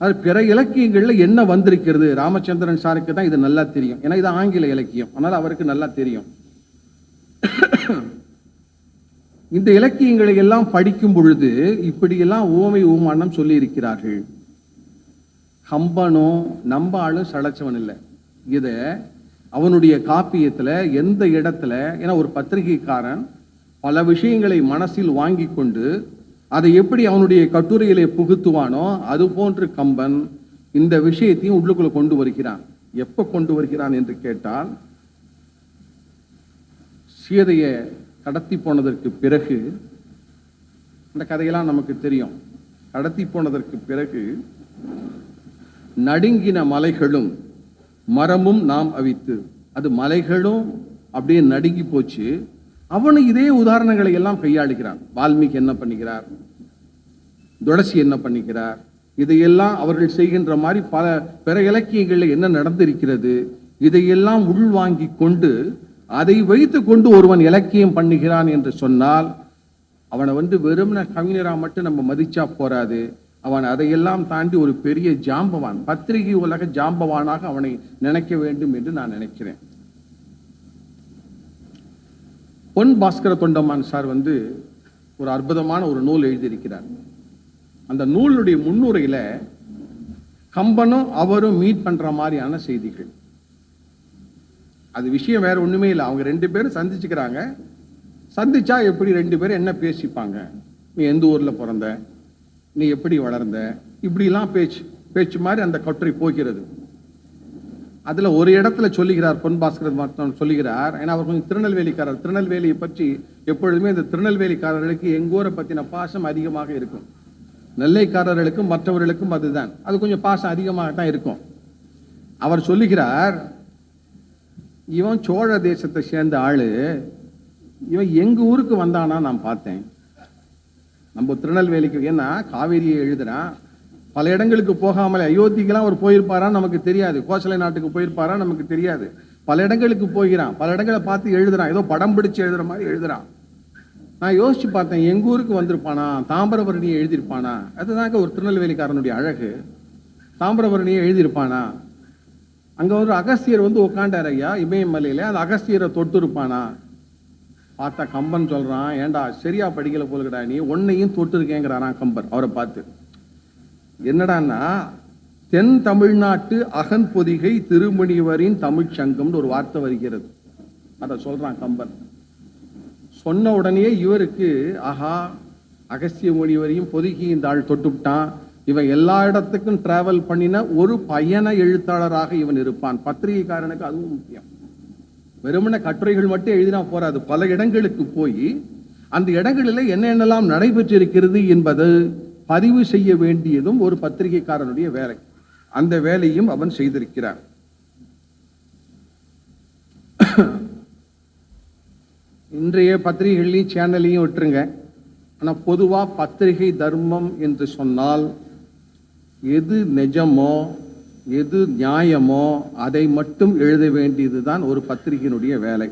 [SPEAKER 3] அது பிற இலக்கியங்கள்ல என்ன வந்திருக்கிறது, ராமச்சந்திரன் சாருக்கு தான் இது நல்லா தெரியும், ஏன்னா இது ஆங்கில இலக்கியம், அதனால அவருக்கு நல்லா தெரியும். இந்த இலக்கியங்களை எல்லாம் படிக்கும் பொழுது இப்படியெல்லாம் ஓமை ஊமானம் சொல்லி இருக்கிறார்கள். கம்பனும் நம்பாலும் சளைச்சவன் இல்லை. இத அவனுடைய காப்பியத்துல எந்த இடத்துல, ஏன்னா ஒரு பத்திரிகைக்காரன் பல விஷயங்களை மனசில் வாங்கி கொண்டு அதை எப்படி அவனுடைய கட்டுரையிலே புகுத்துவானோ அது போன்று கம்பன் இந்த விஷயத்தையும் உள்ளுக்குள்ள கொண்டு வருகிறான். எப்ப கொண்டு வருகிறான் என்று கேட்டால், சீதைய கடத்தி போனதற்கு பிறகு, இந்த கதையெல்லாம் நமக்கு தெரியும். கடத்தி போனதற்கு பிறகு நடுங்கின மலைகளும் மரமும் நாம் அவித்து, அது மலைகளும் அப்படியே நடுங்கி போச்சு. அவனு இதே உதாரணங்களை எல்லாம் கையாளுகிறான். வால்மீகி என்ன பண்ணுகிறார், துளசி என்ன பண்ணுகிறார், இதையெல்லாம் அவர்கள் செய்கின்ற மாதிரி பல பிற இலக்கியங்களில் என்ன நடந்திருக்கிறது, இதையெல்லாம் உள்வாங்கி கொண்டு அதை வைத்து கொண்டு ஒருவன் இலக்கியம் பண்ணுகிறான் என்று சொன்னால் அவனை வெறும்ன கவிஞரா மட்டும் நம்ம மதிச்சா போராது. அவன் அதையெல்லாம் தாண்டி ஒரு பெரிய ஜாம்பவான், பத்திரிகை உலக ஜாம்பவானாக அவனை நினைக்க வேண்டும் என்று நான் நினைக்கிறேன். பொன் பாஸ்கர தொண்டமான் சார் ஒரு அற்புதமான ஒரு நூல் எழுதியிருக்கிறார். அந்த நூலுடைய முன்னுரையில கம்பனும் அவரும் மீட் பண்ற மாதிரியான செய்திகள். அது விஷயம் வேற ஒண்ணுமே இல்லை. அவங்க 2 பேரும் சந்திச்சுக்கிறாங்க. சந்திச்சா எப்படி 2 பேரும் என்ன பேசிப்பாங்க, நீ எந்த ஊர்ல பிறந்த, நீ எப்படி வளர்ந்த, இப்படிலாம் பேச்சு மாதிரி அந்த கட்டுரை போகிறது. அதுல ஒரு இடத்துல சொல்லுகிறார், பொன் பாஸ்கர் சொல்லுகிறார், ஏன்னா அவர் கொஞ்சம் திருநெல்வேலிக்காரர். திருநெல்வேலியை பற்றி எப்பொழுதுமே இந்த திருநெல்வேலிக்காரர்களுக்கு எங்கூரை பத்தின பாசம் அதிகமாக இருக்கும். நெல்லைக்காரர்களுக்கும் மற்றவர்களுக்கும் அதுதான், அது கொஞ்சம் பாசம் அதிகமாக தான் இருக்கும். அவர் சொல்லுகிறார், இவன் சோழ தேசத்தை சேர்ந்த ஆளு, இவன் எங்க ஊருக்கு வந்தானா நான் பார்த்தேன். நம்ம திருநெல்வேலிக்கு, ஏன்னா காவேரியை எழுதுறான், பல இடங்களுக்கு போகாமல் அயோத்திக்கெல்லாம் அவர் போயிருப்பாரா நமக்கு தெரியாது, கோசலை நாட்டுக்கு போயிருப்பாரா நமக்கு தெரியாது. பல இடங்களுக்கு போகிறான், பல இடங்களை பார்த்து எழுதுறான், ஏதோ படம் பிடிச்சு எழுதுற மாதிரி எழுதுறான். நான் யோசிச்சு பார்த்தேன், எங்க ஊருக்கு வந்திருப்பானா, தாமிரபரணியை எழுதியிருப்பானா? அதுதாங்க ஒரு திருநெல்வேலிக்காரனுடைய அழகு. தாமிரபரணியை எழுதியிருப்பானா? அங்க ஒரு அகஸ்தியர் வந்து உட்காண்டார் ஐயா இமயமலையில, அந்த அகஸ்தியரை தொட்டு இருப்பானா? பார்த்தா கம்பன் சொல்றான், ஏண்டா சரியா படிக்கல போலுக்கடா, நீ உன்னையும் தொட்டு இருக்கேங்கிறாரான் கம்பன் அவரை பார்த்து. என்னடான்னா, தென் தமிழ்நாட்டு அகன் பொதிகை திருமுனிவரின் தமிழ் சங்கம்னு ஒரு வார்த்தை வருகிறது, அதை சொல்றான் கம்பன். சொன்ன உடனே இவருக்கு ஆஹா, அகஸ்திய முனிவரையும் பொதிகையின் தாள் தொட்டுவிட்டான், இவன் எல்லா இடத்துக்கும் டிராவல் பண்ணின ஒரு பயண எழுத்தாளராக இவன் இருப்பான். பத்திரிகைக்காரனுக்கு அதுவும் முக்கியம். வெறுமன கட்டுரைகள் மட்டும் எழுதினா போறாது, பல இடங்களுக்கு போய் அந்த இடங்களில் என்னென்னலாம் நடைபெற்றிருக்கிறது என்பது பதிவு செய்ய வேண்டியதும் ஒரு பத்திரிகைக்காரனுடைய வேலை. அந்த வேலையும் அவன் செய்திருக்கிறான். இன்றைய பத்திரிகைகளையும் சேனலையும் விட்டுருங்க, ஆனால் பொதுவாக பத்திரிகை தர்மம் என்று சொன்னால் எது நிஜமோ எது நியாயமோ அதை மட்டும் எழுத வேண்டியதுதான் ஒரு பத்திரிகையினுடைய வேலை.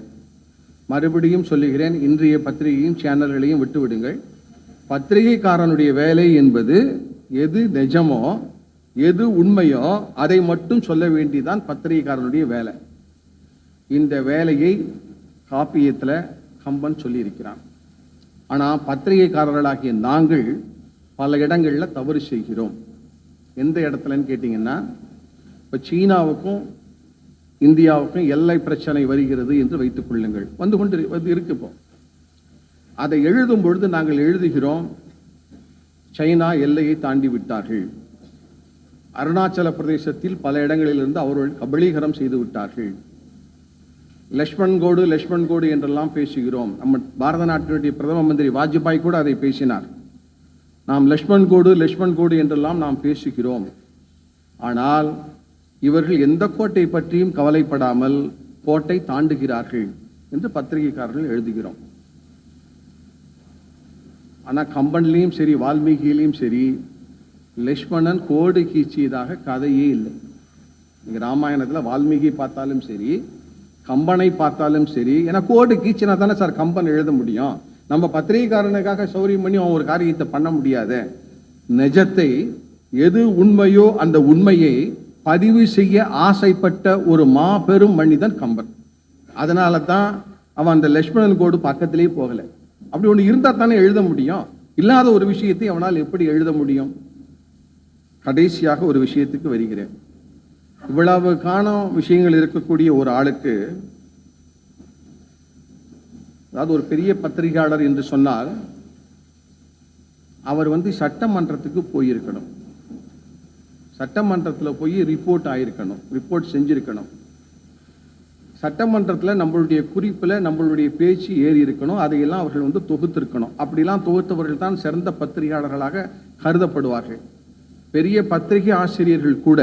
[SPEAKER 3] மறுபடியும் சொல்லுகிறேன், இன்றைய பத்திரிகையும் சேனல்களையும் விட்டுவிடுங்கள். பத்திரிகைக்காரனுடைய வேலை என்பது எது நிஜமோ எது உண்மையோ அதை மட்டும் சொல்ல வேண்டியதான் பத்திரிகைக்காரனுடைய வேலை. இந்த வேலையை காப்பியத்தில் கம்பன் சொல்லியிருக்கிறான். ஆனால் பத்திரிகைக்காரர்களாகிய நாங்கள் பல இடங்களில் தவறு செய்கிறோம். எந்த இடத்துலன்னு கேட்டிங்கன்னா, இப்போ சீனாவுக்கும் இந்தியாவுக்கும் எல்லை பிரச்சனை வருகிறது என்று வைத்துக் கொள்ளுங்கள், வந்து இருக்கு. இப்போ அதை எழுதும் பொழுது நாங்கள் எழுதுகிறோம், சைனா எல்லையை தாண்டி விட்டார்கள், அருணாச்சல பிரதேசத்தில் பல இடங்களிலிருந்து அவர்கள் கபலீகரம் செய்து விட்டார்கள், லக்ஷ்மண் கோடு என்றெல்லாம் பேசுகிறோம். நம்ம பாரத நாட்டினுடைய பிரதம மந்திரி வாஜ்பாய் கூட அதை பேசினார். நாம் லக்ஷ்மண் கோடு என்றெல்லாம் நாம் பேசுகிறோம். ஆனால் இவர்கள் எந்த கோட்டை பற்றியும் கவலைப்படாமல் கோட்டை தாண்டுகிறார்கள் என்று பத்திரிகைக்காரர்கள் எழுதுகிறோம். ஆனால் கம்பன்லையும் சரி வால்மீகியிலையும் சரி லக்ஷ்மணன் கோடு கீச்சியதாக கதையே இல்லை. நீங்கள் ராமாயணத்தில் வால்மீகி பார்த்தாலும் சரி கம்பனை பார்த்தாலும் சரி, ஏன்னா கோடு கீச்சினா தானே சார் கம்பன் எழுத முடியும். நம்ம பத்திரிகைக்காரனுக்காக சௌரியம் பண்ணி அவன் ஒரு காரியத்தை பண்ண முடியாத. நிஜத்தை எது உண்மையோ அந்த உண்மையை பதிவு செய்ய ஆசைப்பட்ட ஒரு மாபெரும் மனிதன் கம்பன். அதனால தான் அவன் அந்த லக்ஷ்மணன் கோடு பக்கத்திலேயே போகலை. அப்படி ஒன்று இருந்தால் தானே எழுத முடியும், இல்லாத ஒரு விஷயத்தை அவனால் எப்படி எழுத முடியும்? கடைசியாக ஒரு விஷயத்துக்கு வருகிறேன். இவ்வளவு காணும் விஷயங்கள் இருக்கக்கூடிய ஒரு ஆளுக்கு, அதாவது ஒரு பெரிய பத்திரிகையாளர் என்று சொன்னால் அவர் சட்டமன்றத்துக்கு போயிருக்கணும், சட்டமன்றத்தில் போய் ரிப்போர்ட் செஞ்சிருக்கணும், சட்டமன்றத்தில் நம்மளுடைய குறிப்பில் நம்மளுடைய பேச்சு ஏறி இருக்கணும், அதையெல்லாம் அவர்கள் தொகுத்திருக்கணும். அப்படிலாம் தொகுத்தவர்கள் தான் சிறந்த பத்திரிகையாளர்களாக கருதப்படுவார்கள். பெரிய பத்திரிகை ஆசிரியர்கள் கூட,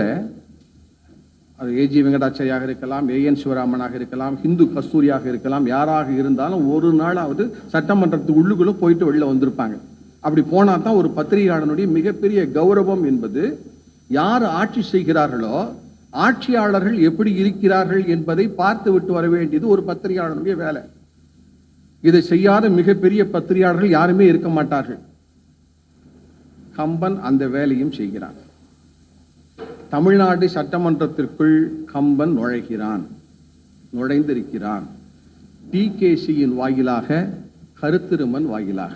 [SPEAKER 3] அது ஏஜி வெங்கடாச்சரியாக இருக்கலாம், ஏஎன் சிவராமனாக இருக்கலாம், ஹிந்து கஸ்தூரியாக இருக்கலாம், யாராக இருந்தாலும் ஒரு நாளாவது சட்டமன்றத்துக்கு உள்ளுக்குள்ள போயிட்டு வெளில வந்திருப்பாங்க. அப்படி போனா தான் ஒரு பத்திரிகையாளனுடைய மிகப்பெரிய கௌரவம் என்பது, யார் ஆட்சி செய்கிறார்களோ ஆட்சியாளர்கள் எப்படி இருக்கிறார்கள் என்பதை பார்த்து விட்டு வர வேண்டியது ஒரு பத்திரிகையாளனுடைய வேலை. இதை செய்யாத மிகப்பெரிய பத்திரிகையாளர்கள் யாருமே இருக்க மாட்டார்கள். கம்பன் அந்த வேலையும் செய்கிறான். தமிழ்நாடு சட்டமன்றத்திற்குள் கம்பன் நுழைந்திருக்கிறான். டிகேசியின் வாயிலாக, கருத்திருமன் வாயிலாக.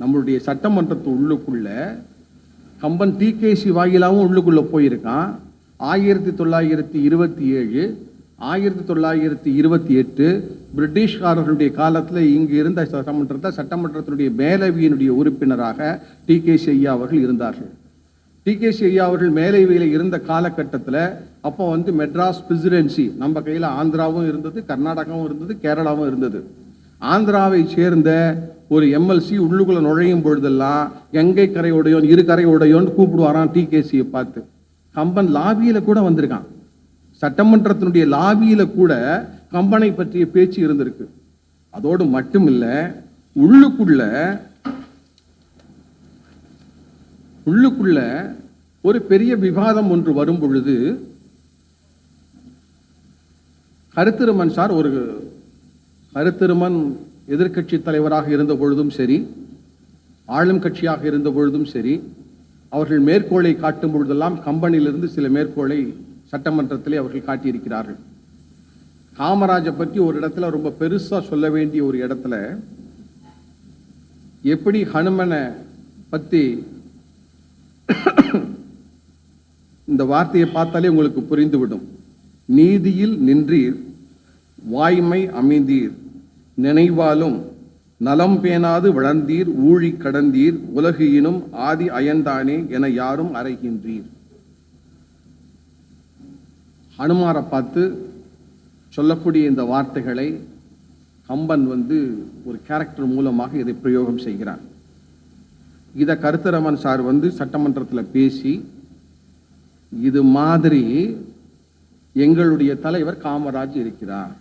[SPEAKER 3] நம்மளுடைய சட்டமன்றத்து உள்ளுக்குள்ள கம்பன் டிகேசி வாயிலாகவும் உள்ளுக்குள்ள போயிருக்கான். 1927 1928 பிரிட்டிஷ்காரர்களுடைய காலத்தில் இங்கு இருந்த சட்டமன்றத்தினுடைய மேலவையினுடைய உறுப்பினராக டிகேசி ஐயா அவர்கள் இருந்தார்கள். டிகேசி ஐயா அவர்கள் மேலவையில் இருந்த காலகட்டத்தில் அப்போ மெட்ராஸ் பிரசிடென்சி நம்ம கையில் ஆந்திராவும் இருந்தது, கர்நாடகாவும் இருந்தது, கேரளாவும் இருந்தது. ஆந்திராவை சேர்ந்த ஒரு எம்எல்சி உள்ளுக்குள்ள நுழையும் பொழுதெல்லாம் கங்கை கரையுடையோன் இரு கரையுடையோன்னு கூப்பிடுவாரான் டிகேசியை பார்த்து. கம்பன் லாபியில கூட வந்திருக்கான், சட்டமன்றத்தினுடைய லாபியில கூட கம்பனை பற்றிய பேச்சு இருந்திருக்கு. அதோடு மட்டுமில்ல, உள்ளுக்குள்ள ஒரு பெரிய விவாதம் ஒன்று வரும் பொழுது கருத்திருமன் சார் கருத்திருமன் எதிர்க்கட்சி தலைவராக இருந்த பொழுதும் சரி, ஆளும் கட்சியாக இருந்த பொழுதும் சரி, அவர்கள் மேற்கோளை காட்டும் பொழுதெல்லாம் கம்பனிலிருந்து சில மேற்கோளை சட்டமன்றத்திலே அவர்கள் காட்டியிருக்கிறார்கள். காமராஜை பற்றி ஒரு இடத்துல ரொம்ப பெருசா சொல்ல வேண்டிய ஒரு இடத்துல எப்படி ஹனுமனை பத்தி இந்த வார்த்தையை பார்த்தாலே உங்களுக்கு புரிந்துவிடும். நீதியில் நின்றீர், வாய்மை அமைந்தீர், நினைவாலும் நலம் பேணாது வளர்ந்தீர், ஊழி கடந்தீர், உலகினும் ஆதி அயன்தானே என யாரும் அறைகின்றீர். ஹனுமாரை பார்த்து சொல்லக்கூடிய இந்த வார்த்தைகளை கம்பன் ஒரு கேரக்டர் மூலமாக இதை பிரயோகம் செய்கிறார். இதை கருத்தரமன் சார் சட்டமன்றத்தில் பேசி, இது மாதிரி எங்களுடைய தலைவர் காமராஜ் இருக்கிறார்,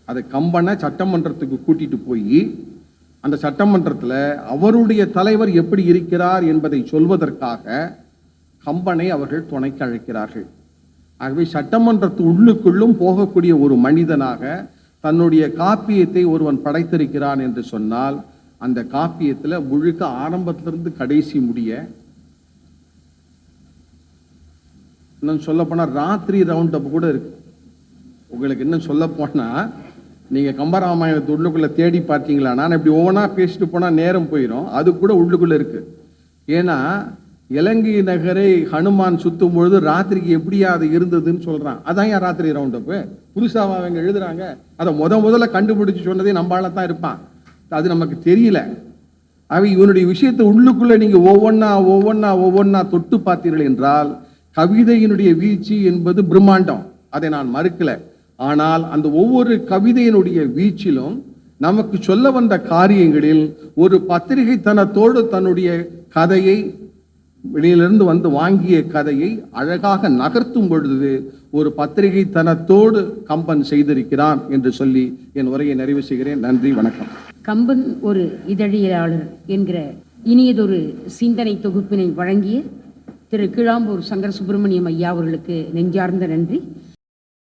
[SPEAKER 3] அதை கம்பனை சட்டமன்றத்துக்கு கூட்டிட்டு போய் அந்த சட்டமன்றத்தில் அவருடைய தலைவர் எப்படி இருக்கிறார் என்பதை சொல்வதற்காக கம்பனை அவர்கள் துணைக்கு அழைக்கிறார்கள். ஆகவே சட்டமன்றத்து உள்ளுக்குள்ளும் போகக்கூடிய ஒரு மனிதனாக தன்னுடைய காப்பியத்தை ஒருவன் படைத்திருக்கிறான் என்று சொன்னால், அந்த காப்பியத்தில் முழுக்க ஆரம்பத்திலிருந்து கடைசி முடிய, இன்னும் சொல்ல போனா ராத்திரி ரவுண்ட் அப் கூட இருக்கு. உங்களுக்கு இன்னும் சொல்ல போனா நீங்க கம்பராமாயணத்தை உள்ளுக்குள்ள தேடி பார்த்தீங்களா, நான் இப்படி ஒவ்வொன்றா பேசிட்டு போனா நேரம் போயிடும், அது கூட உள்ளுக்குள்ள இருக்கு. ஏன்னா இலங்கை நகரை ஹனுமான் சுத்தும் பொழுது ராத்திரிக்கு எப்படியா அது இருந்ததுன்னு சொல்றான். அதான் ஏன் ராத்திரி ரவுண்ட் அப் புதுசாக அவங்க எழுதுறாங்க. அதை முதல்ல கண்டுபிடிச்சு சொன்னதே நம்மளால தான் இருப்பான், அது நமக்கு தெரியல. அவை இவனுடைய விஷயத்தை உள்ளுக்குள்ள நீங்க ஒவ்வொன்னா தொட்டு பார்த்தீர்கள் என்றால் கவிதையினுடைய வீழ்ச்சி என்பது பிரம்மாண்டம், அதை நான் மறுக்கல. ஆனால் அந்த ஒவ்வொரு கவிதையினுடைய வீச்சிலும் நமக்கு சொல்ல வந்த காரியங்களில் ஒரு பத்திரிகை தனத்தோடு தன்னுடைய கதையை வெளியிலிருந்து வாங்கிய கதையை அழகாக நகர்த்தும் பொழுது ஒரு பத்திரிகை தனத்தோடு கம்பன் செய்திருக்கிறான் என்று சொல்லி என் உரையை நிறைவு செய்கிறேன். நன்றி, வணக்கம்.
[SPEAKER 1] கம்பன் ஒரு இதழியலாளர் என்கிற இனியதொரு சிந்தனை தொகுப்பினை வழங்கிய திரு கிழாம்பூர் சங்கர சுப்பிரமணியம் ஐயா அவர்களுக்கு நெஞ்சார்ந்த நன்றி.